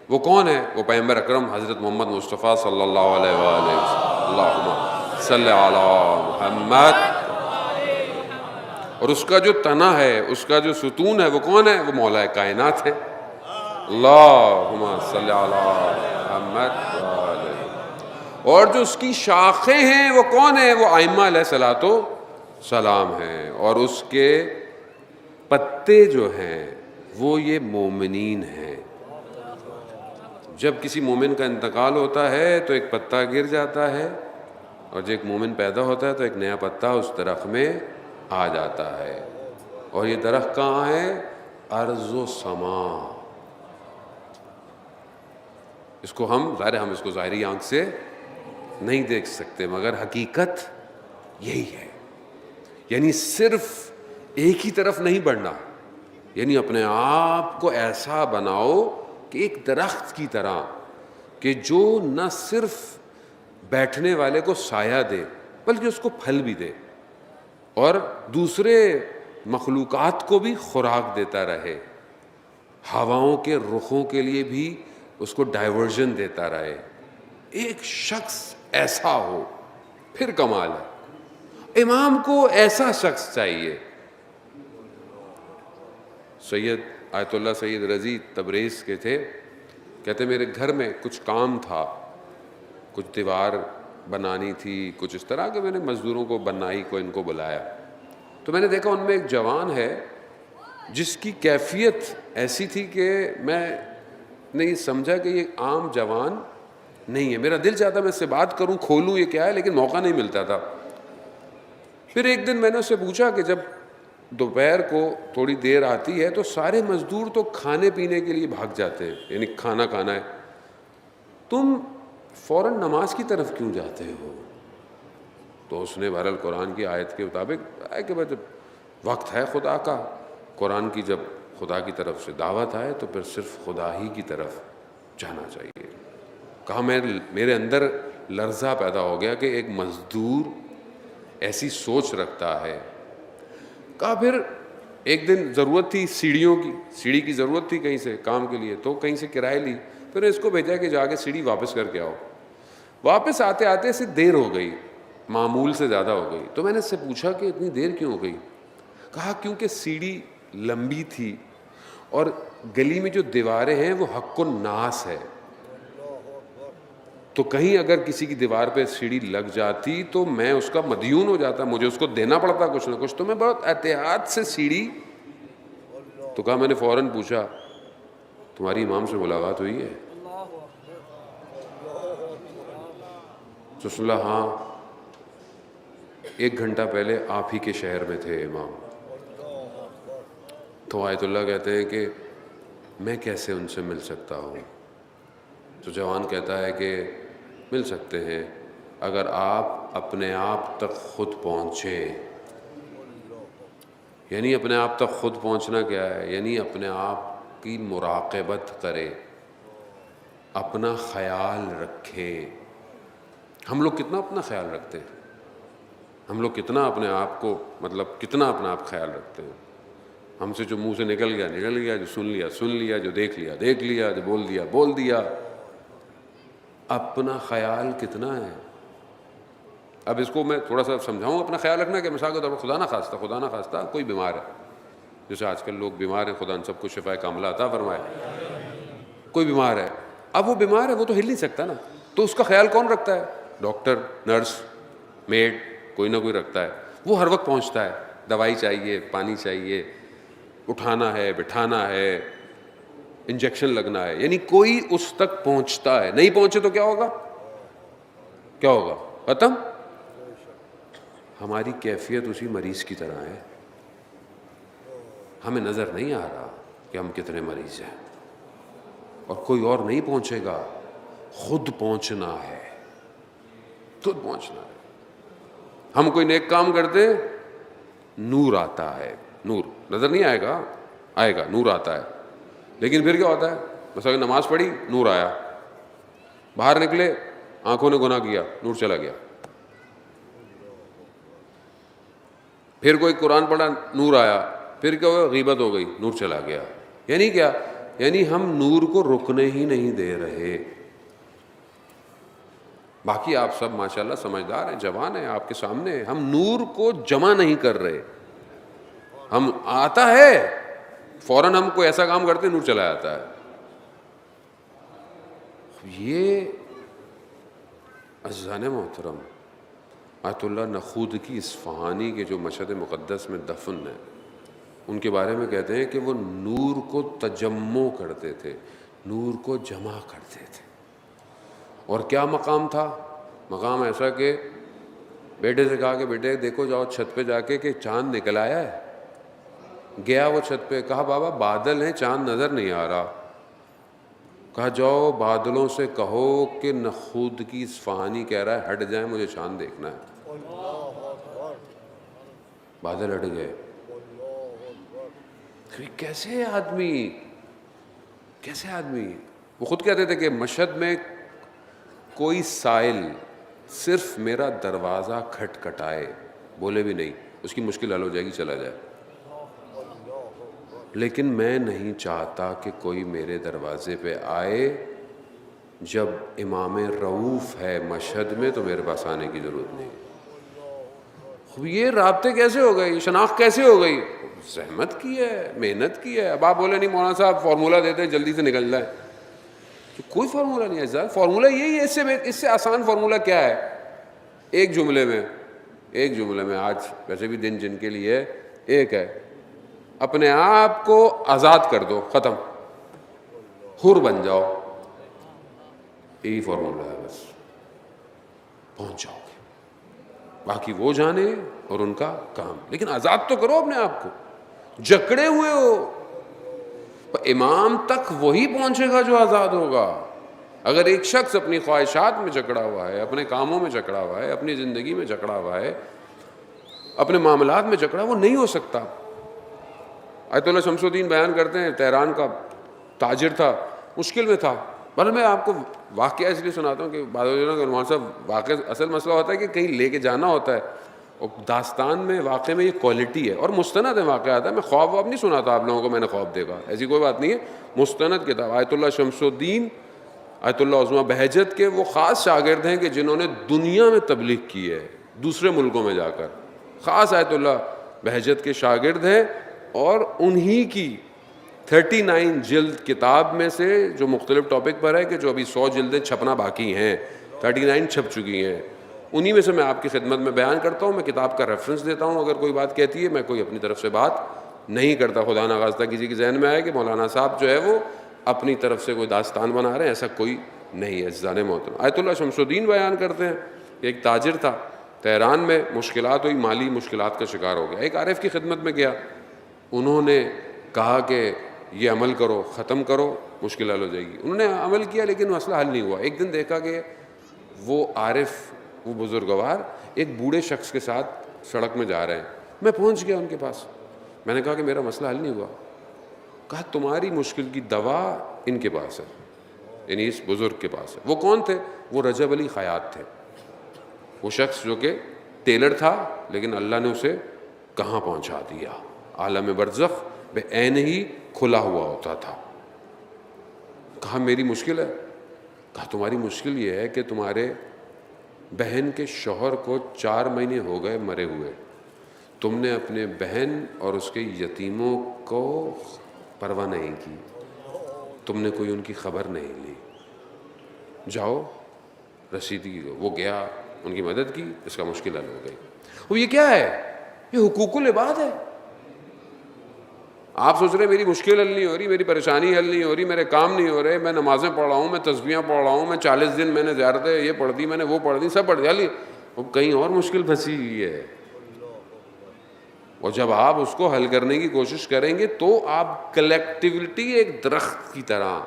وہ کون ہے؟ وہ پیغمبر اکرم حضرت محمد مصطفیٰ صلی اللہ علیہ وآلہ وسلم. اللہم صلی علی محمد. اور اس کا جو تنا ہے, اس کا جو ستون ہے, وہ کون ہے؟ وہ مولا کائنات ہے. اللہم صلی علی محمد. اور جو اس کی شاخیں ہیں وہ کون ہیں؟ وہ ائمہ علیہ الصلوۃ والسلام ہیں. اور اس کے پتے جو ہیں وہ یہ مومنین ہیں. جب کسی مومن کا انتقال ہوتا ہے تو ایک پتا گر جاتا ہے, اور جب ایک مومن پیدا ہوتا ہے تو ایک نیا پتا اس درخت میں آ جاتا ہے. اور یہ درخت کہاں ہے؟ ارض و سما. اس کو ہم اس کو ظاہری آنکھ سے نہیں دیکھ سکتے, مگر حقیقت یہی ہے. یعنی صرف ایک ہی طرف نہیں بڑھنا, یعنی اپنے آپ کو ایسا بناؤ کہ ایک درخت کی طرح, کہ جو نہ صرف بیٹھنے والے کو سایہ دے بلکہ اس کو پھل بھی دے, اور دوسرے مخلوقات کو بھی خوراک دیتا رہے, ہواؤں کے رخوں کے لیے بھی اس کو ڈائیورژن دیتا رہے, ایک شخص ایسا ہو پھر کمال ہے. امام کو ایسا شخص چاہیے. سید آیت اللہ سید رضی تبریز کے تھے، کہتے میرے گھر میں کچھ کام تھا، کچھ دیوار بنانی تھی، کچھ اس طرح کے. میں نے مزدوروں کو، بنائی کو، ان کو بلایا تو میں نے دیکھا ان میں ایک جوان ہے جس کی کیفیت ایسی تھی کہ میں نہیں سمجھا کہ یہ عام جوان نہیں ہے. میرا دل چاہتا میں اس سے بات کروں، کھولوں یہ کیا ہے، لیکن موقع نہیں ملتا تھا. پھر ایک دن میں نے اس سے پوچھا کہ جب دوپہر کو تھوڑی دیر آتی ہے تو سارے مزدور تو کھانے پینے کے لیے بھاگ جاتے ہیں، یعنی کھانا کھانا ہے، تم فوراً نماز کی طرف کیوں جاتے ہو؟ تو اس نے بہرحال قرآن کی آیت کے مطابق ہے کہ جب وقت ہے خدا کا، قرآن کی جب خدا کی طرف سے دعوت آئے تو پھر صرف خدا ہی کی طرف جانا چاہیے. کہا میرے اندر لرزہ پیدا ہو گیا کہ ایک مزدور ایسی سوچ رکھتا ہے. کہا پھر ایک دن ضرورت تھی سیڑھی کی ضرورت تھی کہیں سے کام کے لیے، تو کہیں سے کرایہ لی. پھر اس کو بھیجا کہ جا کے سیڑھی واپس کر کے آؤ. واپس آتے آتے سے دیر ہو گئی، معمول سے زیادہ ہو گئی. تو میں نے اس سے پوچھا کہ اتنی دیر کیوں ہو گئی؟ کہا کیونکہ سیڑھی لمبی تھی اور گلی میں جو دیواریں ہیں وہ حق الناس ہے، تو کہیں اگر کسی کی دیوار پہ سیڑھی لگ جاتی تو میں اس کا مدیون ہو جاتا، مجھے اس کو دینا پڑتا کچھ نہ کچھ. تو میں بہت احتیاط سے سیڑھی. تو کہا میں نے فوراً پوچھا تمہاری امام سے ملاقات ہوئی ہے؟ تو اس نے بولا ہاں 1 گھنٹہ پہلے آپ ہی کے شہر میں تھے امام. تو آیت اللہ کہتے ہیں کہ میں کیسے ان سے مل سکتا ہوں؟ تو جوان کہتا ہے کہ مل سکتے ہیں اگر آپ اپنے آپ تک خود پہنچے. یعنی اپنے آپ تک خود پہنچنا کیا ہے؟ یعنی اپنے آپ کی مراقبت کرے، اپنا خیال رکھے. ہم لوگ کتنا اپنا خیال رکھتے ہیں؟ ہم لوگ کتنا اپنے آپ کو کتنا اپنا آپ خیال رکھتے ہیں؟ ہم سے جو منہ سے نکل گیا، جو سن لیا، جو دیکھ لیا، جو بول دیا. اپنا خیال کتنا ہے؟ اب اس کو میں تھوڑا سا سمجھاؤں. اپنا خیال رکھنا کہ مثال کے طور پر خدا نہ خواستہ کوئی بیمار ہے، جیسے آج کل لوگ بیمار ہیں، خدا ان سب کو شفا کاملہ عطا فرمائے. کوئی بیمار ہے، اب وہ بیمار ہے، وہ تو ہل نہیں سکتا نا، تو اس کا خیال کون رکھتا ہے؟ ڈاکٹر، نرس، میڈ، کوئی نہ کوئی رکھتا ہے. وہ ہر وقت پہنچتا ہے، دوائی چاہیے، پانی چاہیے، اٹھانا ہے، بٹھانا ہے، انجیکشن لگنا ہے. یعنی کوئی اس تک پہنچتا ہے. نہیں پہنچے تو کیا ہوگا؟ ختم. ہماری کیفیت اسی مریض کی طرح ہے. ہمیں نظر نہیں آ رہا کہ ہم کتنے مریض ہیں، اور کوئی اور نہیں پہنچے گا. خود پہنچنا ہے. ہم کوئی نیک کام کرتے، نور آتا ہے. نور نظر نہیں آئے گا، نور آتا ہے. لیکن پھر کیا ہوتا ہے؟ مثلا نماز پڑھی، نور آیا. باہر نکلے، آنکھوں نے گناہ کیا، نور چلا گیا. پھر کوئی قرآن پڑھا، نور آیا. پھر کیا ہوا؟ غیبت ہو گئی، نور چلا گیا. یعنی کیا؟ یعنی ہم نور کو رکنے ہی نہیں دے رہے. باقی آپ سب ماشاءاللہ سمجھدار ہیں، جوان ہیں، آپ کے سامنے ہیں. ہم نور کو جمع نہیں کر رہے. ہم آتا ہے فوراً، ہم کوئی ایسا کام کرتے نور چلا جاتا ہے. یہ عزیزان محترم، آیت اللہ نخودکی اصفہانی کے جو مشہد مقدس میں دفن ہے، ان کے بارے میں کہتے ہیں کہ وہ نور کو تجمع کرتے تھے، نور کو جمع کرتے تھے. اور کیا مقام تھا؟ مقام ایسا کہ بیٹے سے کہا کہ بیٹے دیکھو جاؤ چھت پہ جا کے کہ چاند نکل آیا ہے. گیا وہ چھت پہ، کہا بابا بادل ہیں، چاند نظر نہیں آ رہا. کہا جاؤ بادلوں سے کہو کہ نخودکی اصفہانی کہہ رہا ہے ہٹ جائیں، مجھے چاند دیکھنا ہے. بادل ہٹ گئے. کیسے آدمی وہ خود کہتے تھے کہ مشہد میں کوئی سائل صرف میرا دروازہ کھٹکھٹائے، بولے بھی نہیں، اس کی مشکل حل ہو جائے گی، چلا جائے. لیکن میں نہیں چاہتا کہ کوئی میرے دروازے پہ آئے جب امام رؤوف ہے مشہد میں تو میرے پاس آنے کی ضرورت نہیں. خوب یہ رابطے کیسے ہو گئے, یہ شناخت کیسے ہو گئی؟ زحمت کی ہے, محنت کی ہے. اب آپ بولے نہیں مولانا صاحب فارمولہ دیتے ہیں جلدی سے نکل جائے, تو کوئی فارمولہ نہیں ہے. فارمولہ یہی ہے, اس سے آسان فارمولہ کیا ہے؟ ایک جملے میں آج ویسے بھی دن جن کے لیے ایک ہے, اپنے آپ کو آزاد کر دو, ختم, حر بن جاؤ. یہی فارمولہ ہے, بس پہنچ جاؤ گے. باقی وہ جانے اور ان کا کام, لیکن آزاد تو کرو اپنے آپ کو. جکڑے ہوئے ہو, امام تک وہی پہنچے گا جو آزاد ہوگا. اگر ایک شخص اپنی خواہشات میں جکڑا ہوا ہے, اپنے کاموں میں جکڑا ہوا ہے, اپنی زندگی میں جکڑا ہوا ہے, اپنے معاملات میں جکڑا, وہ نہیں ہو سکتا. آیت اللہ شمس الدین بیان کرتے ہیں تہران کا تاجر تھا, مشکل میں تھا. بھلے میں آپ کو واقعہ اس لیے سناتا ہوں کہ بعض علماء صاحب واقع اصل مسئلہ ہوتا ہے کہ کہیں لے کے جانا ہوتا ہے, اور داستان میں واقع میں یہ کوالٹی ہے, اور مستند ہے واقعات ہے. میں خواب نہیں سناتا آپ لوگوں کو, میں نے خواب دیکھا, ایسی کوئی بات نہیں ہے. مستند کتاب. آیت اللہ شمس الدین آیت اللہ عظمیٰ بہجت کے وہ خاص شاگرد ہیں کہ جنہوں نے دنیا میں تبلیغ کی ہے, دوسرے ملکوں میں جا کر. خاص آیت اللہ بہجت کے شاگرد ہیں, اور انہی کی 39 جلد کتاب میں سے جو مختلف ٹاپک پر ہے, کہ جو ابھی 100 جلدیں چھپنا باقی ہیں, 39 چھپ چکی ہیں, انہی میں سے میں آپ کی خدمت میں بیان کرتا ہوں. میں کتاب کا ریفرنس دیتا ہوں اگر کوئی بات کہتی ہے, میں کوئی اپنی طرف سے بات نہیں کرتا. خدا نخواستہ کسی کے ذہن میں آئے کہ مولانا صاحب جو ہے وہ اپنی طرف سے کوئی داستان بنا رہے ہیں, ایسا کوئی نہیں ہے. عزیزان محترم, آیت اللہ شمس الدین بیان کرتے ہیں کہ ایک تاجر تھا تہران میں, مشکلات ہوئی, مالی مشکلات کا شکار ہو گیا. ایک عارف کی خدمت میں گیا, انہوں نے کہا کہ یہ عمل کرو, ختم کرو, مشکل حل ہو جائے گی. انہوں نے عمل کیا لیکن مسئلہ حل نہیں ہوا. ایک دن دیکھا کہ وہ عارف, وہ بزرگوار ایک بوڑھے شخص کے ساتھ سڑک میں جا رہے ہیں. میں پہنچ گیا ان کے پاس, میں نے کہا کہ میرا مسئلہ حل نہیں ہوا. کہا تمہاری مشکل کی دوا ان کے پاس ہے, یعنی اس بزرگ کے پاس ہے. وہ کون تھے؟ وہ رجب علی خیاط تھے. وہ شخص جو کہ ٹیلر تھا, لیکن اللہ نے اسے کہاں پہنچا دیا, عالم برزخ بے عین ہی کھلا ہوا ہوتا تھا. کہا میری مشکل ہے. کہا تمہاری مشکل یہ ہے کہ تمہارے بہن کے شوہر کو 4 مہینے ہو گئے مرے ہوئے, تم نے اپنے بہن اور اس کے یتیموں کو پرواہ نہیں کی, تم نے کوئی ان کی خبر نہیں لی. جاؤ رسیدگی کو. وہ گیا, ان کی مدد کی, اس کا مشکل حل ہو گئی. وہ یہ کیا ہے؟ یہ حقوق العباد ہے. آپ سوچ رہے میری مشکل حل نہیں ہو رہی, میری پریشانی حل نہیں ہو رہی, میرے کام نہیں ہو رہے, میں نمازیں پڑھ رہا ہوں, میں تسبیحاں پڑھ رہا ہوں, میں 40 دن میں نے زیارتیں یہ پڑھ دی, میں نے وہ پڑھ دی, سب پڑھ دیا, وہ کہیں اور مشکل پھنسی ہوئی ہے. اور جب آپ اس کو حل کرنے کی کوشش کریں گے تو آپ کلیکٹیوٹی ایک درخت کی طرح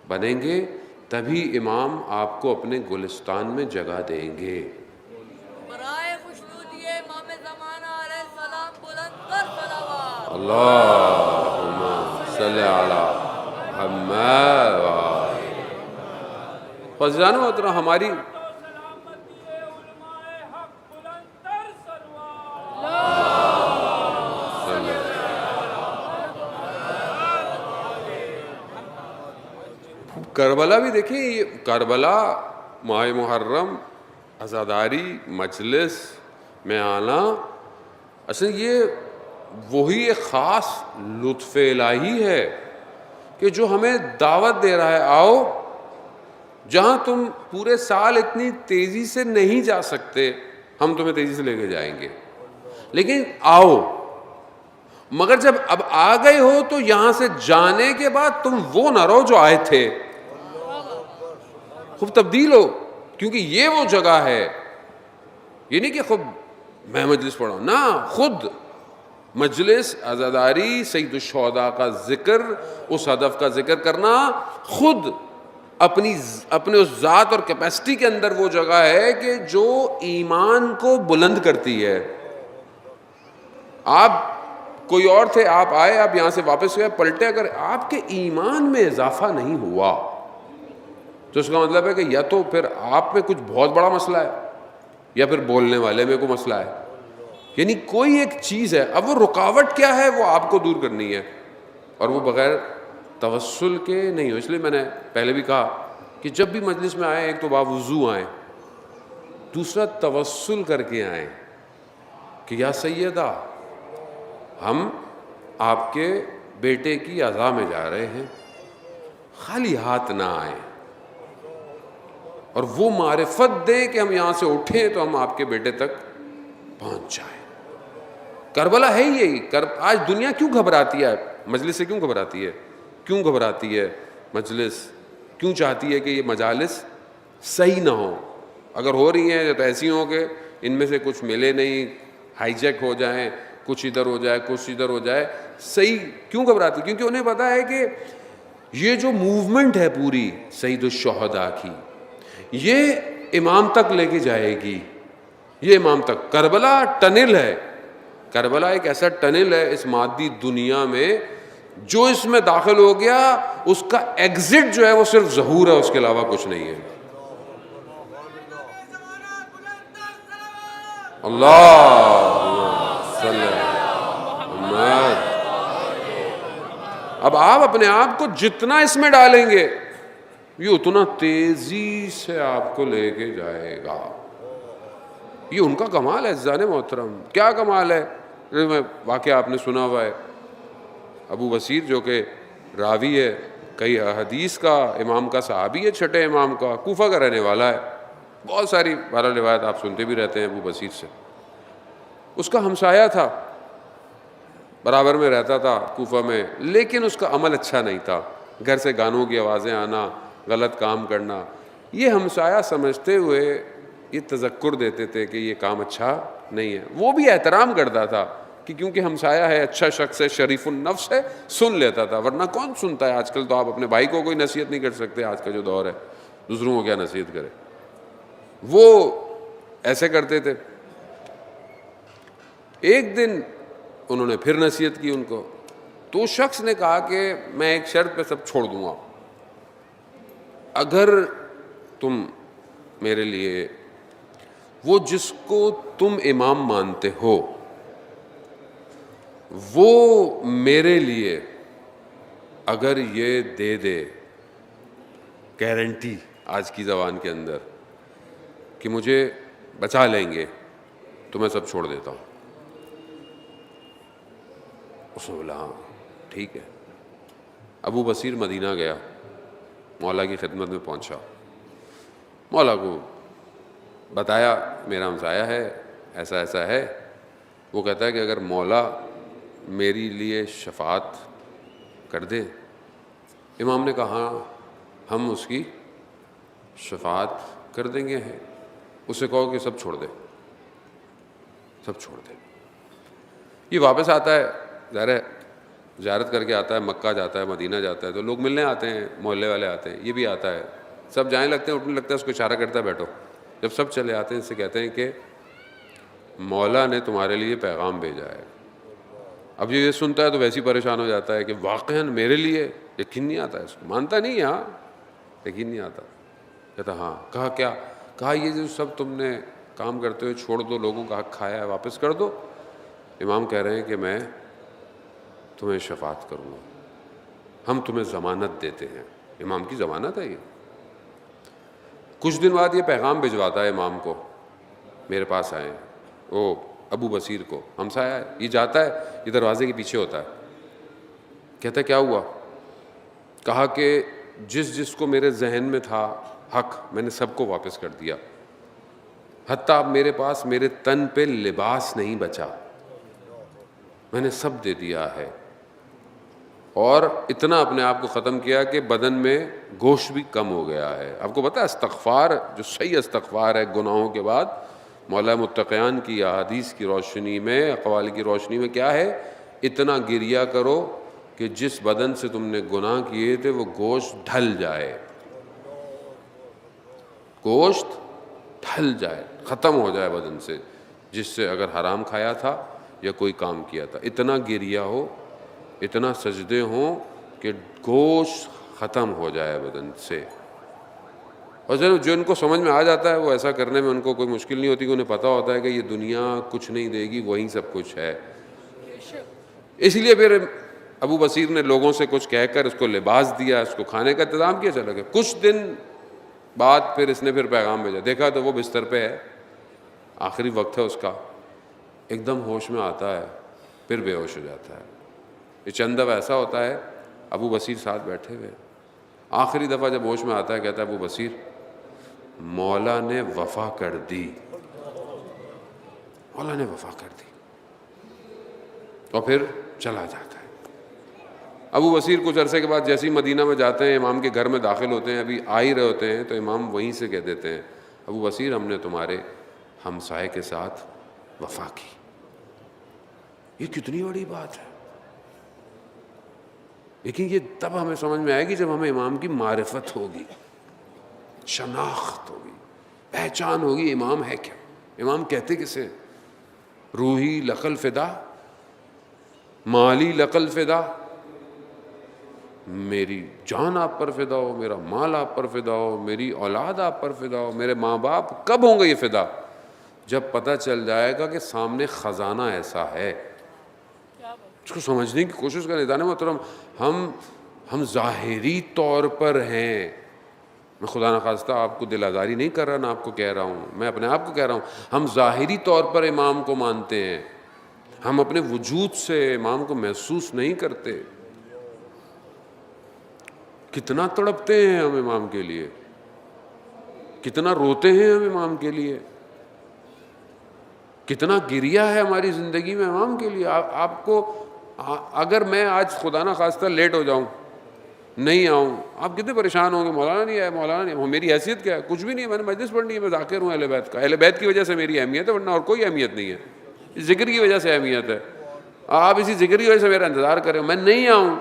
بنیں گے, تبھی امام آپ کو اپنے گلستان میں جگہ دیں گے. اللہم صلی علی محمد. فضلان محترم, ہماری کربلا بھی دیکھیں, یہ کربلا ماہ محرم, عزاداری, مجلس میں آنا, اصل یہ وہی ایک خاص لطف الہی ہے کہ جو ہمیں دعوت دے رہا ہے, آؤ جہاں تم پورے سال اتنی تیزی سے نہیں جا سکتے, ہم تمہیں تیزی سے لے کے جائیں گے, لیکن آؤ. مگر جب اب آ گئے ہو تو یہاں سے جانے کے بعد تم وہ نہ رہو جو آئے تھے, خوب تبدیل ہو, کیونکہ یہ وہ جگہ ہے. یہ نہیں کہ خود میں مجلس پڑھاؤں, نہ, خود مجلس, عزاداری, سید الشہداء کا ذکر, اس ہدف کا ذکر کرنا, خود اپنے اس ذات اور کیپیسٹی کے اندر وہ جگہ ہے کہ جو ایمان کو بلند کرتی ہے. آپ کوئی اور تھے, آپ آئے, آپ یہاں سے واپس ہوئے, پلٹے, اگر آپ کے ایمان میں اضافہ نہیں ہوا تو اس کا مطلب ہے کہ یا تو پھر آپ میں کچھ بہت بڑا مسئلہ ہے, یا پھر بولنے والے میں کوئی مسئلہ ہے. یعنی کوئی ایک چیز ہے. اب وہ رکاوٹ کیا ہے, وہ آپ کو دور کرنی ہے, اور وہ بغیر توسل کے نہیں ہو. اس لیے میں نے پہلے بھی کہا کہ جب بھی مجلس میں آئیں ایک تو باوضو آئیں، دوسرا توسل کر کے آئیں کہ یا سیدہ ہم آپ کے بیٹے کی عزا میں جا رہے ہیں، خالی ہاتھ نہ آئیں، اور وہ معرفت دیں کہ ہم یہاں سے اٹھیں تو ہم آپ کے بیٹے تک پہنچ جائیں۔ کربلا ہے یہی۔ آج دنیا کیوں گھبراتی ہے؟ مجلس سے کیوں گھبراتی ہے؟ کیوں گھبراتی ہے مجلس؟ کیوں چاہتی ہے کہ یہ مجالس صحیح نہ ہوں؟ اگر ہو رہی ہیں تو ایسی ہوں کہ ان میں سے کچھ ملے نہیں، ہائی جیک ہو جائیں، کچھ ادھر ہو جائے کچھ ادھر ہو جائے۔ صحیح کیوں گھبراتی؟ کیونکہ انہیں پتا ہے کہ یہ جو موومنٹ ہے پوری سید الشہداء کی، یہ امام تک لے کے جائے گی، یہ امام تک۔ کربلا ٹنل ہے، کربلا ایک ایسا ٹنل ہے اس مادی دنیا میں، جو اس میں داخل ہو گیا اس کا ایگزٹ جو ہے وہ صرف ظہور ہے، اس کے علاوہ کچھ نہیں ہے۔ اللہ صلی محمد۔ اب آپ اپنے آپ کو جتنا اس میں ڈالیں گے یہ اتنا تیزی سے آپ کو لے کے جائے گا۔ یہ ان کا کمال ہے عزیزان محترم۔ کیا کمال ہے؟ واقعہ آپ نے سنا ہوا ہے، ابو بصیر جو کہ راوی ہے کئی حدیث کا، امام کا صحابی ہے، چھٹے امام کا، کوفہ کا رہنے والا ہے، بہت ساری بہرحال روایت آپ سنتے بھی رہتے ہیں ابو بصیر سے۔ اس کا ہمسایہ تھا، برابر میں رہتا تھا کوفہ میں، لیکن اس کا عمل اچھا نہیں تھا، گھر سے گانوں کی آوازیں آنا، غلط کام کرنا۔ یہ ہمسایہ سمجھتے ہوئے یہ تذکر دیتے تھے کہ یہ کام اچھا نہیں ہے۔ وہ بھی احترام کرتا تھا کہ کیونکہ ہمسایہ ہے، اچھا شخص ہے، شریف النفس ہے، سن لیتا تھا، ورنہ کون سنتا ہے؟ آج کل تو آپ اپنے بھائی کو کوئی نصیحت نہیں کر سکتے، آج کا جو دور ہے، دوسروں کو کیا نصیحت کرے۔ وہ ایسے کرتے تھے۔ ایک دن انہوں نے پھر نصیحت کی ان کو، تو شخص نے کہا کہ میں ایک شرط پہ سب چھوڑ دوں گا، اگر تم میرے لیے وہ جس کو تم امام مانتے ہو وہ میرے لیے اگر یہ دے دے گارنٹی آج کی زبان کے اندر کہ مجھے بچا لیں گے تو میں سب چھوڑ دیتا ہوں۔ اس نے بولا ہاں ٹھیک ہے۔ ابو بصیر مدینہ گیا، مولا کی خدمت میں پہنچا، مولا کو بتایا میرا ہمسایہ ہے، ایسا ایسا ہے۔ وہ کہتا ہے کہ اگر مولا میری لیے شفاعت کر دے۔ امام نے کہا ہاں ہم اس کی شفاعت کر دیں گے۔ اسے کہو کہ سب چھوڑ دے، سب چھوڑ دے۔ یہ واپس آتا ہے، ظاہر ہے زیارت کر کے آتا ہے، مکہ جاتا ہے، مدینہ جاتا ہے، تو لوگ ملنے آتے ہیں، محلے والے آتے ہیں، یہ بھی آتا ہے، سب جانے لگتے ہیں، اٹھنے لگتا ہے، اس کو اشارہ کرتا ہے بیٹھو۔ جب سب چلے آتے ہیں اس سے کہتے ہیں کہ مولا نے تمہارے لیے پیغام بھیجا ہے۔ اب یہ سنتا ہے تو ویسے ہی پریشان ہو جاتا ہے کہ واقعاً میرے لیے، یقین نہیں آتا ہے اس کو، مانتا نہیں، ہاں یقین نہیں آتا۔ کہتا ہاں۔ کہا کیا؟ کہا یہ جو سب تم نے کام کرتے ہوئے چھوڑ دو، لوگوں کا حق کھایا ہے، واپس کر دو۔ امام کہہ رہے ہیں کہ میں تمہیں شفاعت کروں گا، ہم تمہیں ضمانت دیتے ہیں۔ امام کی ضمانت ہے یہ۔ کچھ دن بعد یہ پیغام بھجواتا ہے امام کو، میرے پاس آئے وہ ابو بصیر کو، ہمسایہ ہے، یہ جاتا ہے، یہ دروازے کے پیچھے ہوتا ہے، کہتا ہے کیا ہوا؟ کہا کہ جس جس کو میرے ذہن میں تھا حق میں نے سب کو واپس کر دیا، حتیٰ اب میرے پاس میرے تن پہ لباس نہیں بچا، میں نے سب دے دیا ہے، اور اتنا اپنے آپ کو ختم کیا کہ بدن میں گوشت بھی کم ہو گیا ہے۔ آپ کو پتہ ہے استغفار جو صحیح استغفار ہے گناہوں کے بعد، مولا متقیان کی احادیث کی روشنی میں، اقوال کی روشنی میں کیا ہے؟ اتنا گریہ کرو کہ جس بدن سے تم نے گناہ کیے تھے وہ گوشت ڈھل جائے، گوشت ڈھل جائے، ختم ہو جائے بدن سے، جس سے اگر حرام کھایا تھا یا کوئی کام کیا تھا۔ اتنا گریہ ہو، اتنا سجدے ہوں کہ گوشت ختم ہو جائے بدن سے۔ اور جو ان کو سمجھ میں آ جاتا ہے وہ ایسا کرنے میں ان کو کوئی مشکل نہیں ہوتی، کہ انہیں پتہ ہوتا ہے کہ یہ دنیا کچھ نہیں دے گی، وہیں سب کچھ ہے۔ اس لیے پھر ابو بصیر نے لوگوں سے کچھ کہہ کر اس کو لباس دیا، اس کو کھانے کا انتظام کیا، چلا گیا۔ کچھ دن بعد پھر اس نے پھر پیغام بھیجا، دیکھا تو وہ بستر پہ ہے، آخری وقت ہے اس کا، ایک دم ہوش میں آتا ہے، پھر بے ہوش ہو جاتا ہے۔ یہ چند دفعہ ایسا ہوتا ہے، ابو بصیر ساتھ بیٹھے ہوئے، آخری دفعہ جب ہوش میں آتا ہے کہتا ہے ابو بصیر مولا نے وفا کر دی، مولا نے وفا کر دی، اور پھر چلا جاتا ہے۔ ابو بصیر کچھ عرصے کے بعد جیسے ہی مدینہ میں جاتے ہیں، امام کے گھر میں داخل ہوتے ہیں، ابھی آ ہی رہے ہوتے ہیں، تو امام وہیں سے کہہ دیتے ہیں ابو بصیر ہم نے تمہارے ہمسائے کے ساتھ وفا کی۔ یہ کتنی بڑی بات ہے، لیکن یہ تب ہمیں سمجھ میں آئے گی جب ہمیں امام کی معرفت ہوگی، شناخت ہوگی، پہچان ہوگی امام ہے کیا، امام کہتے کسے، روحی لقل فدا، مالی لقل فدا، میری جان آپ پر فدا ہو، میرا مال آپ پر فدا ہو، میری اولاد آپ پر فدا ہو، میرے ماں باپ۔ کب ہوں گے یہ فدا؟ جب پتہ چل جائے گا کہ سامنے خزانہ ایسا ہے۔ اس کو سمجھنے کی کوشش کریں دانے محترم، ہم ظاہری طور پر ہیں، میں خدا نخواستہ آپ کو دل آزاری نہیں کر رہا، نہ آپ کو کہہ رہا ہوں، میں اپنے آپ کو کہہ رہا ہوں، ہم ظاہری طور پر امام کو مانتے ہیں، ہم اپنے وجود سے امام کو محسوس نہیں کرتے۔ کتنا تڑپتے ہیں ہم امام کے لیے، کتنا روتے ہیں ہم امام کے لیے، کتنا گریہ ہے ہماری زندگی میں امام کے لیے۔ آپ کو اگر میں آج خدا نہ خواستہ لیٹ ہو جاؤں، نہیں آؤں، آپ کتنے پریشان ہوں گے، مولانا نہیں آئے، مولانا نہیں آئے، میری حیثیت کیا ہے؟ کچھ بھی نہیں ہے، میں نے مجلس پڑھنی ہے، میں ذاکر ہوں اہل بیت کا، اہل بیت کی وجہ سے میری اہمیت ہے، ورنہ اور کوئی اہمیت نہیں ہے، ذکر کی وجہ سے اہمیت ہے۔ آپ اسی ذکر کی وجہ سے میرا انتظار کریں، میں نہیں آؤں،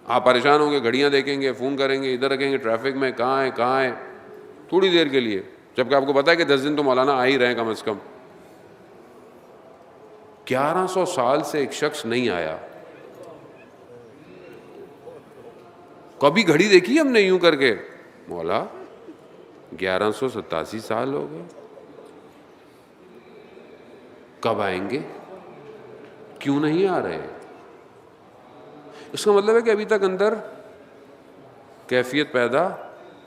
آپ پریشان ہوں گے، گھڑیاں دیکھیں گے، فون کریں گے، ادھر رکھیں گے، ٹریفک میں کہاں ہے، تھوڑی دیر کے لیے، جبکہ آپ کو پتا ہے کہ 10 دن تو مولانا آ ہی رہے ہیں کم از کم۔ 1100 سال سے ایک شخص نہیں آیا، کبھی گھڑی دیکھی ہم نے یوں کر کے، مولا 1187 سال ہو گئے، کب آئیں گے، کیوں نہیں آ رہے؟ اس کا مطلب ہے کہ ابھی تک اندر کیفیت پیدا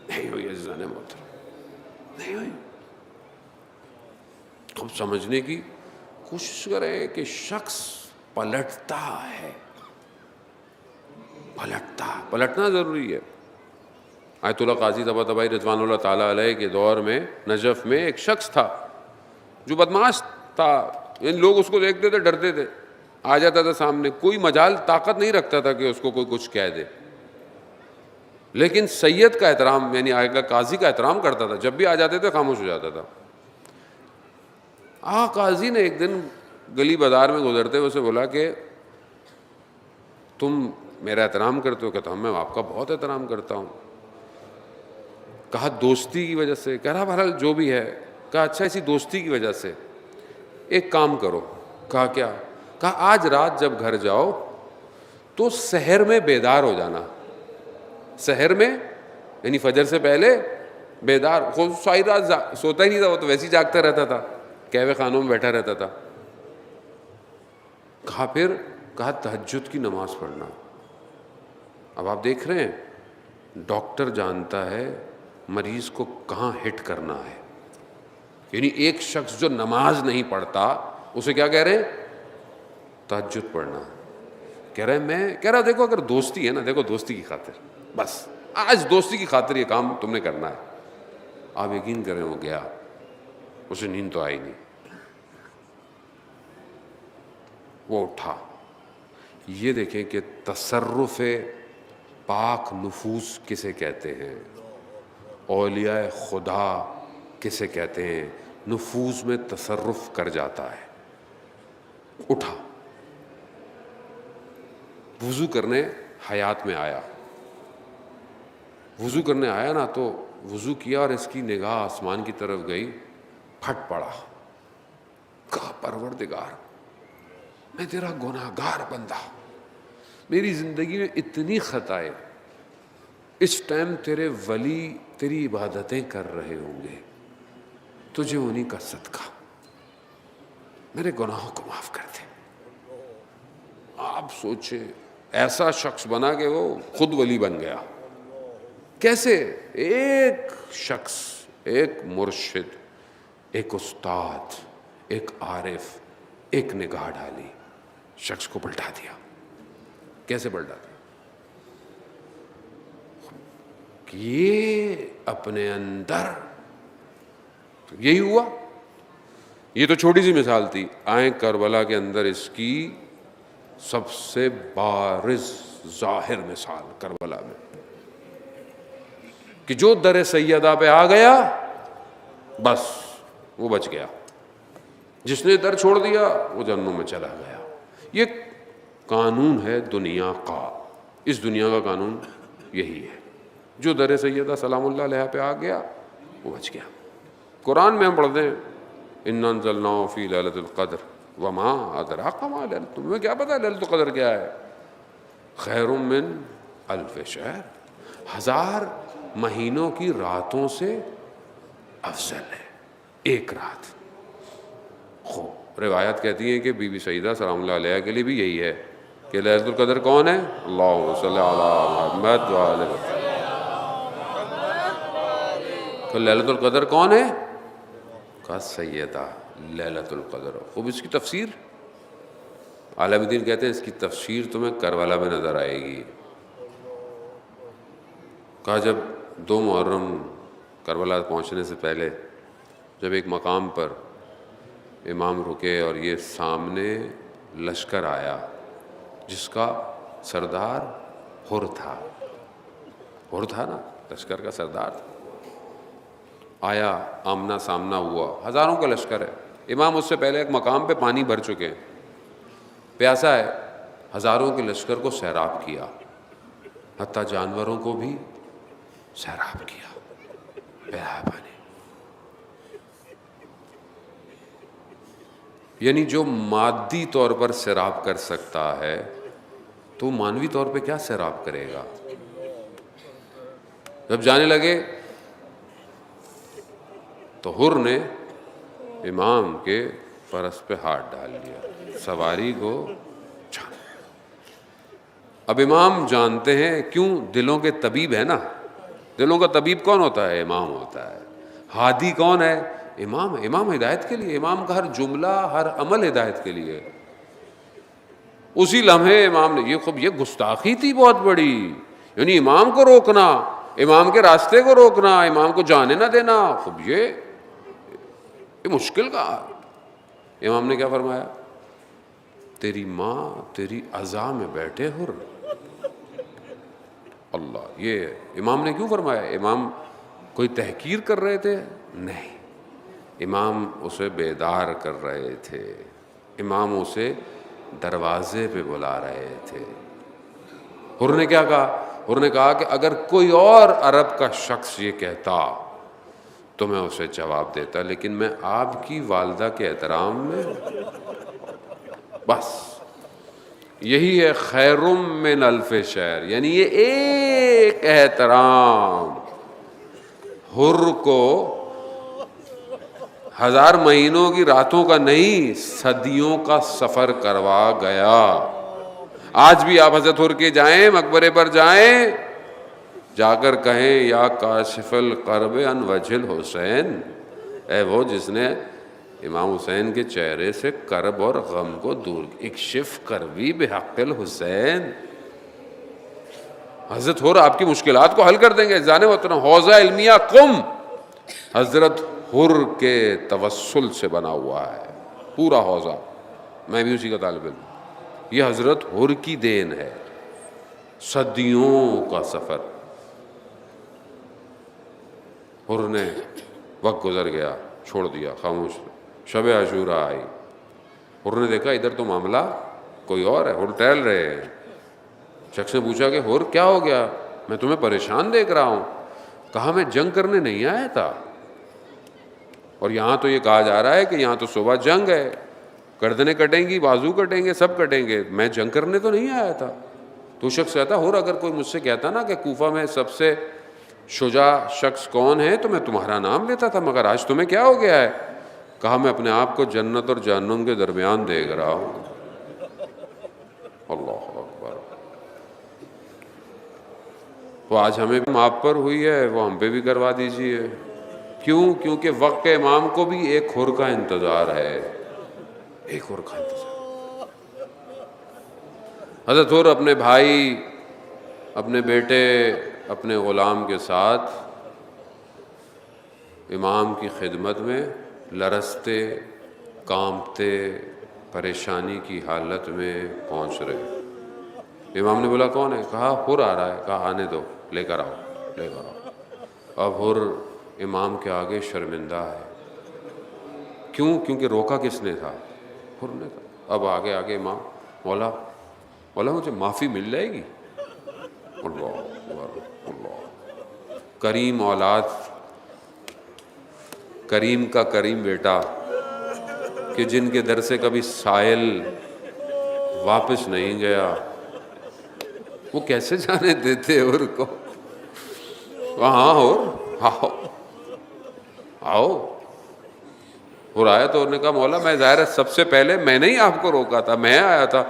نہیں ہوئی، عزیزان محترم، نہیں ہوئی۔ ہم سمجھنے کی کوشش کریں کہ شخص پلٹتا ہے، پلٹنا ضروری ہے۔ آیت اللہ قاضی طباطبائی رضوان اللہ تعالیٰ علیہ کے دور میں نجف میں ایک شخص تھا جو بدمعاش تھا، ان لوگ اس کو دیکھتے تھے، ڈرتے تھے، آ جاتا تھا سامنے، کوئی مجال طاقت نہیں رکھتا تھا کہ اس کو کوئی کچھ کہہ دے، لیکن سید کا احترام، یعنی آیت اللہ قاضی کا احترام کرتا تھا، جب بھی آ جاتے تھے خاموش ہو جاتا تھا۔ قاضی نے ایک دن گلی بازار میں گزرتے ہوئے اسے بولا کہ تم میرا احترام کرتے ہو؟ کہتا ہوں میں آپ کا بہت احترام کرتا ہوں۔ کہا دوستی کی وجہ سے؟ کہہ رہا بہرحال جو بھی ہے۔ کہا اچھا اسی دوستی کی وجہ سے ایک کام کرو۔ کہا کیا؟ کہا آج رات جب گھر جاؤ تو سحر میں بیدار ہو جانا، سحر میں یعنی فجر سے پہلے بیدار، خود ساری رات سوتا ہی نہیں تھا، وہ تو ویسے ہی جاگتا رہتا تھا، قہوے خانوں میں بیٹھا رہتا تھا۔ کہا پھر؟ کہا تہجد کی نماز پڑھنا۔ اب آپ دیکھ رہے ہیں ڈاکٹر جانتا ہے مریض کو کہاں ہٹ کرنا ہے، یعنی ایک شخص جو نماز نہیں پڑھتا اسے کیا کہہ رہے ہیں؟ تہجد پڑھنا۔ کہہ رہے میں کہہ رہا دیکھو اگر دوستی ہے نا، دیکھو دوستی کی خاطر، بس آج دوستی کی خاطر یہ کام تم نے کرنا ہے۔ آپ یقین کریں وہ گیا، اسے نیند تو آئی نہیں، وہ اٹھا۔ یہ دیکھیں کہ تصرف پاک نفوس کسے کہتے ہیں، اولیاء خدا کسے کہتے ہیں، نفوس میں تصرف کر جاتا ہے۔ اٹھا، وضو کرنے حیات میں آیا، وضو کرنے آیا نا تو وضو کیا اور اس کی نگاہ آسمان کی طرف گئی، پھٹ پڑا۔ کہا پروردگار میں تیرا گناہگار بندہ، میری زندگی میں اتنی خطائیں، اس ٹائم تیرے ولی تیری عبادتیں کر رہے ہوں گے، تجھے انہی کا صدقہ میرے گناہوں کو معاف کر دے۔ آپ سوچیں ایسا شخص بنا کہ وہ خود ولی بن گیا۔ کیسے؟ ایک شخص، ایک مرشد، ایک استاد، ایک عارف، ایک نگاہ ڈالی، شخص کو پلٹا دیا. کیسے پلٹا دیا؟ کہ یہ اپنے اندر یہی ہوا. یہ تو چھوٹی سی مثال تھی. آئیں کربلا کے اندر اس کی سب سے بارز ظاہر مثال کربلا میں، کہ جو در سیدہ پہ آ گیا بس وہ بچ گیا، جس نے در چھوڑ دیا وہ جہنم میں چلا گیا. یہ قانون ہے دنیا کا. اس دنیا کا قانون یہی ہے. جو در سیدہ سلام اللہ علیہ پہ آ گیا وہ بچ گیا. قرآن میں ہم پڑھتے ہیں اِنَّا أَنزَلْنَاهُ فِي لَيْلَةِ الْقَدْرِ وَمَا أَدْرَاكَ مَا لَيْلَةُ الْقَدْرِ. تمہیں کیا پتا ليلة القدر کیا ہے؟ خیر من الف شہر، 1000 مہینوں کی راتوں سے افضل ہے ایک رات. خوب روایت کہتی ہیں کہ بی بی سیدہ سلام اللہ علیہ کے لیے بھی یہی ہے کہ ليلة القدر کون ہے؟ اللہم صلی علی محمد وآلہ وسلم. تو ليلة القدر کون ہے؟ کا سیدہ ليلة القدر. خوب اس کی تفسیر عالم دین کہتے ہیں اس کی تفسیر تمہیں کربلا میں نظر آئے گی. کہا جب 2 محرم کربلا پہنچنے سے پہلے جب ایک مقام پر امام رکے اور یہ سامنے لشکر آیا جس کا سردار حر تھا. حر تھا نا، لشکر کا سردار تھا. آیا، آمنا سامنا ہوا، ہزاروں کا لشکر ہے. امام اس سے پہلے ایک مقام پہ پانی بھر چکے ہیں، پیاسا ہے. ہزاروں کے لشکر کو سیراب کیا، حتیٰ جانوروں کو بھی سیراب کیا، پہلا پانی. یعنی جو مادی طور پر سیراب کر سکتا ہے تو مانوی طور پہ کیا سیراب کرے گا؟ جب جانے لگے تو حر نے امام کے فرس پہ ہاتھ ڈال لیا، سواری کو چھانا. اب امام جانتے ہیں، کیوں؟ دلوں کے طبیب ہے نا. دلوں کا طبیب کون ہوتا ہے؟ امام ہوتا ہے. ہادی کون ہے؟ امام. امام ہدایت کے لیے، امام کا ہر جملہ ہر عمل ہدایت کے لیے. اسی لمحے امام نے یہ گستاخی تھی بہت بڑی. یعنی امام کو روکنا، امام کے راستے کو روکنا، امام کو جانے نہ دینا، خب یہ مشکل کا. امام نے کیا فرمایا؟ تیری ماں تیری عزا میں بیٹھے حر. اللہ، یہ امام نے کیوں فرمایا؟ امام کوئی تحقیر کر رہے تھے؟ نہیں، امام اسے بیدار کر رہے تھے. امام اسے دروازے پہ بلا رہے تھے. حر نے کیا کہا؟ حر نے کہا کہ اگر کوئی اور عرب کا شخص یہ کہتا تو میں اسے جواب دیتا، لیکن میں آپ کی والدہ کے احترام میں بس. یہی ہے خیر من الف شہر. یعنی یہ ایک احترام حر کو 1000 مہینوں کی راتوں کا نہیں، صدیوں کا سفر کروا گیا. آج بھی آپ حضرت حر کے جائیں، مقبرے پر جائیں، جا کر کہیں یا کاشف الکرب عن وجہ الحسین، اے وہ جس نے امام حسین کے چہرے سے کرب اور غم کو دور. اکشف کربی بحق الحسین. حضرت حر آپ کی مشکلات کو حل کر دیں گے. جانے محترم، حوضہ علمیہ قم حضرت حر کے توسل سے بنا ہوا ہے پورا حوضہ. میں بھی اسی کا طالب علم. یہ حضرت حر کی دین ہے. صدیوں کا سفر. حر نے وقت گزر گیا، چھوڑ دیا، خاموش. شب عاشورہ آئی. حر نے دیکھا ادھر تو معاملہ کوئی اور ہے. حر ٹہل رہے ہیں. شخص نے پوچھا کہ حر کیا ہو گیا؟ میں تمہیں پریشان دیکھ رہا ہوں. کہا میں جنگ کرنے نہیں آیا تھا، اور یہاں تو یہ کہا جا رہا ہے کہ یہاں تو صبح جنگ ہے، گردنیں کٹیں گی، بازو کٹیں گے، سب کٹیں گے. میں جنگ کرنے تو نہیں آیا تھا. تو شخص کہتا حر اگر کوئی مجھ سے کہتا نا کہ کوفہ میں سب سے شجاع شخص کون ہے تو میں تمہارا نام لیتا تھا، مگر آج تمہیں کیا ہو گیا ہے؟ کہا میں اپنے آپ کو جنت اور جہنم کے درمیان دیکھ رہا ہوں. اللہ اکبر. وہ آج ہمیں بھی آپ پر ہوئی ہے، وہ ہم پہ بھی کروا دیجیے۔ کیوں؟ کیونکہ وقت امام کو بھی ایک حر کا انتظار ہے، ایک حر کا انتظار۔ حضرت حر اپنے بھائی، اپنے بیٹے، اپنے غلام کے ساتھ امام کی خدمت میں لرزتے، کانپتے، پریشانی کی حالت میں پہنچ رہے۔ امام نے بولا کون ہے؟ کہا حر آ رہا ہے۔ کہا آنے دو، لے کر آؤ، لے کر آؤ۔ اب حر امام کے آگے شرمندہ ہے۔ کیوں؟ کیونکہ روکا کس نے تھا؟ حر نے تھا۔ اب آگے آگے امام، مولا مجھے معافی مل جائے گی؟ اللہ اکبر، اللہ۔ کریم اولاد، کریم کا کریم بیٹا، کہ جن کے در سے کبھی سائل واپس نہیں گیا، وہ کیسے جانے دیتے حر کو؟ ہاں حر آؤ، آؤ۔ حر آیا تو انہوں نے کہا مولا میں ظاہر ہے سب سے پہلے میں نے ہی آپ کو روکا تھا، میں آیا تھا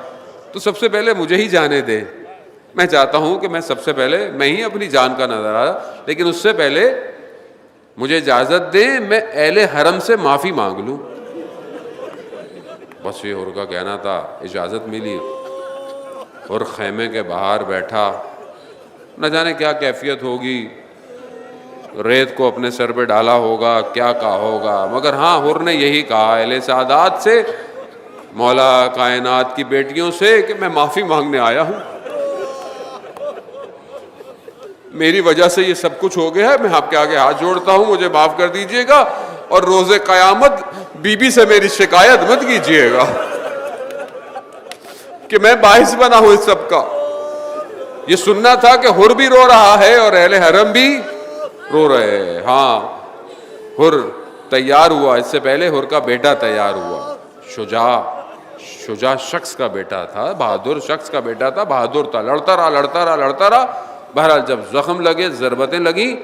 تو سب سے پہلے مجھے ہی جانے دے۔ میں چاہتا ہوں کہ میں سب سے پہلے میں ہی اپنی جان کا نظر آیا، لیکن اس سے پہلے مجھے اجازت دیں میں اہل حرم سے معافی مانگ لوں۔ بس یہ حر کا کہنا تھا، اجازت ملی۔ اور خیمے کے باہر بیٹھا، نہ جانے کیا کیفیت ہوگی، ریت کو اپنے سر پہ ڈالا ہوگا، کیا کہا ہوگا، مگر ہاں حر نے یہی کہا اہل سعادات سے، مولا کائنات کی بیٹیوں سے، کہ میں معافی مانگنے آیا ہوں، میری وجہ سے یہ سب کچھ ہو گیا ہے، میں آپ کے آگے ہاتھ جوڑتا ہوں، مجھے معاف کر دیجئے گا، اور روز قیامت بی بی سے میری شکایت مت کیجئے گا کہ میں باعث بنا ہوں اس سب کا۔ یہ سننا تھا کہ حر بھی رو رہا ہے اور اہل حرم بھی رو رہے ہیں۔ ہاں حر تیار ہوا، اس سے پہلے حر کا بیٹا تیار ہوا، شجاع شخص کا بیٹا تھا، بہادر شخص کا بیٹا تھا، بہادر تھا، لڑتا رہا۔ بہرحال جب زخم لگے، ضربتیں لگیں،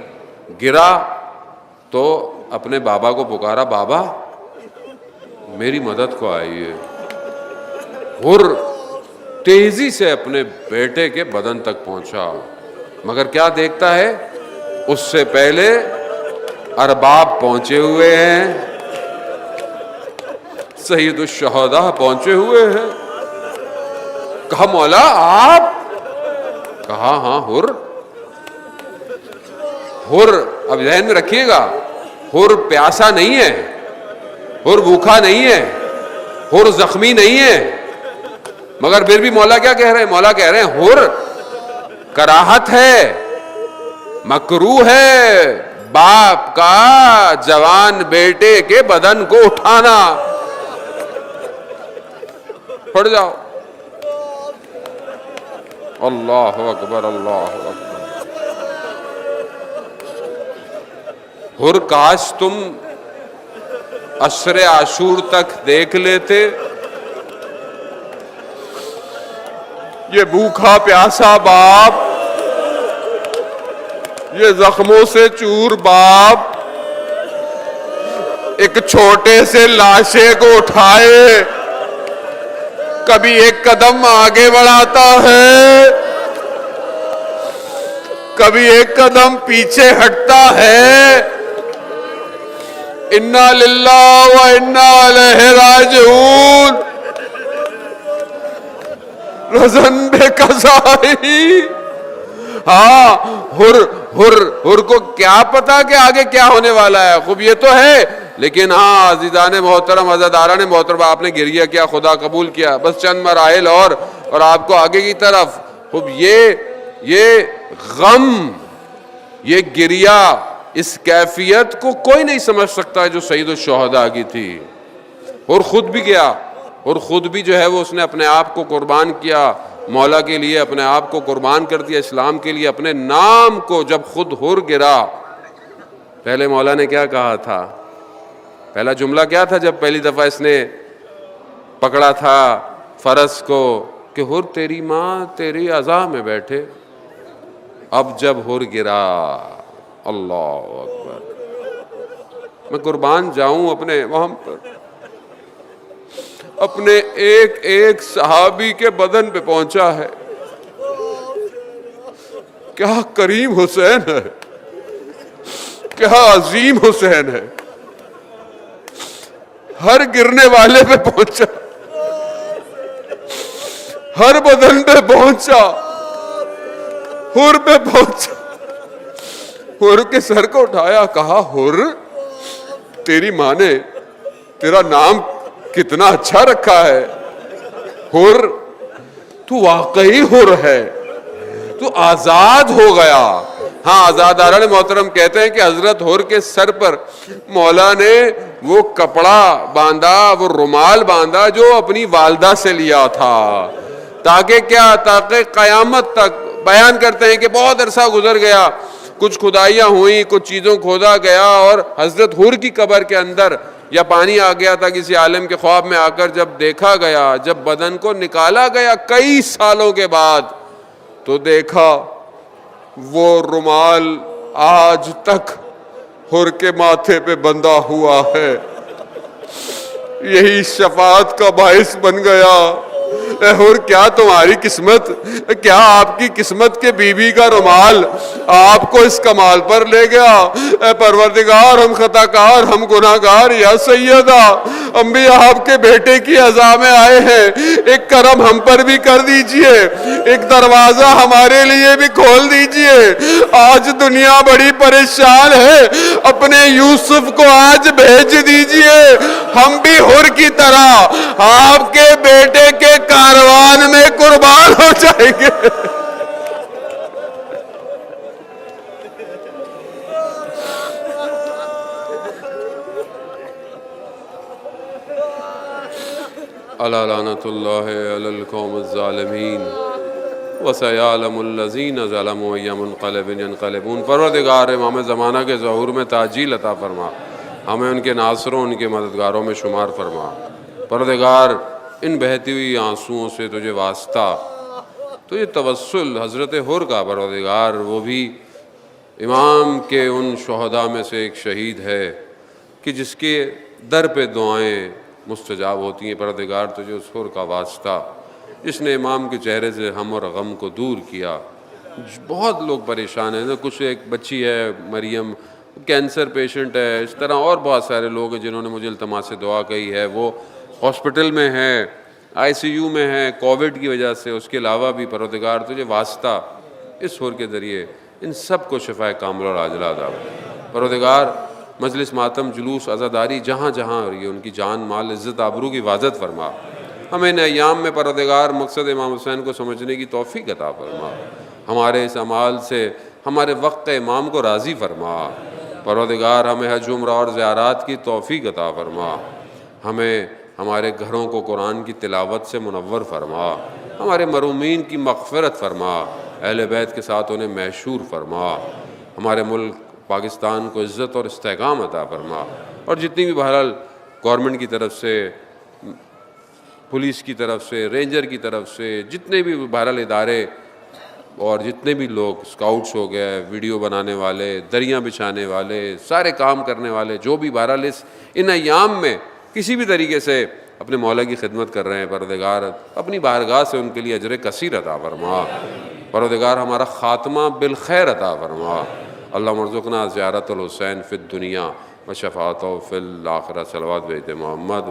گرا تو اپنے بابا کو پکارا، بابا میری مدد کو آئیے۔ حر تیزی سے اپنے بیٹے کے بدن تک پہنچا، مگر کیا دیکھتا ہے؟ اس سے پہلے ارباب پہنچے ہوئے ہیں، سید الشہداء پہنچے ہوئے ہیں۔ کہا مولا آپ؟ کہا ہاں حر۔ اب ذہن میں رکھیے گا، حر پیاسا نہیں ہے، حر بھوکا نہیں ہے، حر زخمی نہیں ہے، مگر پھر بھی مولا کیا کہہ رہے ہیں؟ مولا کہہ رہے ہیں حر کراہت ہے، مکروہ ہے باپ کا جوان بیٹے کے بدن کو اٹھانا، پڑ جاؤ۔ اللہ اکبر، اللہ اکبر۔ حر کاش تم عشر عاشور تک دیکھ لیتے، یہ بھوکا پیاسا باپ، یہ زخموں سے چور باپ ایک چھوٹے سے لاشے کو اٹھائے، کبھی ایک قدم آگے بڑھاتا ہے، کبھی ایک قدم پیچھے ہٹتا ہے۔ انا للہ و انا الیہ راجعون، رزن بے قضائی۔ ہاں حر کو کیا پتا کہ آگے کیا ہونے والا ہے، خوب یہ تو ہے، لیکن ہاں عزیزان محترم، عزاداران محترم، آپ نے گریہ کیا، خدا قبول کیا، بس چند مراحل اور آپ کو آگے کی طرف۔ خوب یہ غم، یہ گریہ، اس کیفیت کو کوئی نہیں سمجھ سکتا جو سید الشہداء کی تھی۔ اور خود بھی گیا، اور خود بھی جو ہے وہ اس نے اپنے آپ کو قربان کیا مولا کے لیے، اپنے آپ کو قربان کر دیا اسلام کے لیے، اپنے نام کو۔ جب خود حر گرا، پہلے مولا نے کیا کہا تھا؟ پہلا جملہ کیا تھا جب پہلی دفعہ اس نے پکڑا تھا فرس کو؟ کہ حر تیری ماں تیری عزا میں بیٹھے۔ اب جب حر گرا، اللہ اکبر، میں قربان جاؤں اپنے وہاں پر، اپنے ایک ایک صحابی کے بدن پہ پہنچا ہے کیا کریم حسین ہے، کیا عظیم حسین ہے، ہر گرنے والے پہ پہنچا، ہر بدن پہ پہنچا، حر پہ پہنچا، حر کے سر کو اٹھایا، کہا حر تیری ماں نے تیرا نام کتنا اچھا رکھا ہے، حر تو واقعی حر ہے، تو آزاد ہو گیا۔ ہاں آزاداران محترم کہتے ہیں کہ حضرت حر کے سر پر مولا نے وہ کپڑا باندھا، وہ رومال باندھا جو اپنی والدہ سے لیا تھا، تاکہ کیا، تاکہ قیامت تک، بیان کرتے ہیں کہ بہت عرصہ گزر گیا، کچھ کھدائیاں ہوئیں، کچھ چیزوں کھودا گیا، اور حضرت حر کی قبر کے اندر یا پانی آ گیا تھا کسی عالم کے خواب میں آ کر، جب دیکھا گیا، جب بدن کو نکالا گیا کئی سالوں کے بعد، تو دیکھا وہ رومال آج تک حر کے ماتھے پہ بندھا ہوا ہے، یہی شفاعت کا باعث بن گیا۔ اے حر کیا تمہاری قسمت، کیا آپ کی قسمت کے بی بی کا رومال آپ کو اس کمال پر لے گیا۔ اے پروردگار ہم خطا کار، ہم گناہ گار، یا سیدہ ہم بھی آپ کے بیٹے کی عزا میں آئے ہیں، ایک کرم ہم پر بھی کر دیجئے، ایک دروازہ ہمارے لیے بھی کھول دیجئے۔ آج دنیا بڑی پریشان ہے، اپنے یوسف کو آج بھیج دیجئے، ہم بھی حر کی طرح آپ کے بیٹے کے کاروان میں قربان ہو جائیں گے۔ الا لعنۃ اللہ علی القوم الظالمین وسیعلم الذین ظلموا ای منقلب ینقلبون۔ پروردگار امام زمانہ کے ظہور میں تعجیل عطا فرما، ہمیں ان کے ناصروں، ان کے مددگاروں میں شمار فرما۔ پروردگار ان بہتی ہوئی آنسوؤں سے تجھے واسطہ، تجھے توسل حضرت حر کا پروردگار، وہ بھی امام کے ان شہداء میں سے ایک شہید ہے کہ جس کے در پہ دعائیں مستجاب ہوتی ہیں۔ پروردگار تجھے اس حر کا واسطہ جس نے امام کے چہرے سے ہم اور غم کو دور کیا۔ بہت لوگ پریشان ہیں، کچھ ایک بچی ہے مریم، کینسر پیشنٹ ہے، اس طرح اور بہت سارے لوگ ہیں جنہوں نے مجھے التماس دعا کہی ہے، وہ ہاسپٹل میں ہیں، آئی سی یو میں ہیں کووڈ کی وجہ سے۔ اس کے علاوہ بھی پروردگار تجھے واسطہ اس حر کے ذریعے ان سب کو شفاء کاملہ اور عاجلہ عطا فرما۔ پروردگار مجلس ماتم، جلوس، عزاداری جہاں جہاں ہو رہی ہے، ان کی جان مال عزت آبرو کی حفاظت فرما۔ ہمیں ان ایام میں پروردگار مقصد امام حسین کو سمجھنے کی توفیق عطا فرما، ہمارے اس اعمال سے ہمارے وقت امام کو راضی فرما۔ پروردگار ہمیں حج عمرہ اور زیارات کی توفیق عطا فرما، ہمیں ہمارے گھروں کو قرآن کی تلاوت سے منور فرما، ہمارے مرحومین کی مغفرت فرما، اہل بیت کے ساتھ انہیں محشور فرما، ہمارے ملک پاکستان کو عزت اور استحکام عطا فرما، اور جتنی بھی بہرحال گورنمنٹ کی طرف سے، پولیس کی طرف سے، رینجر کی طرف سے، جتنے بھی بہرحال ادارے اور جتنے بھی لوگ اسکاؤٹس ہو گئے، ویڈیو بنانے والے، دریاں بچھانے والے، سارے کام کرنے والے، جو بھی بہرحال ان ایام میں کسی بھی طریقے سے اپنے مولا کی خدمت کر رہے ہیں، پروردگار اپنی بارگاہ سے ان کے لیے اجر کثیر عطا فرما۔ پروردگار ہمارا خاتمہ بالخیر عطا فرما۔ اللہم ارزقنا زیارت الحسین فی الدنیا و شفاعتہ فی الآخرہ۔ صلوات بھیجتے محمد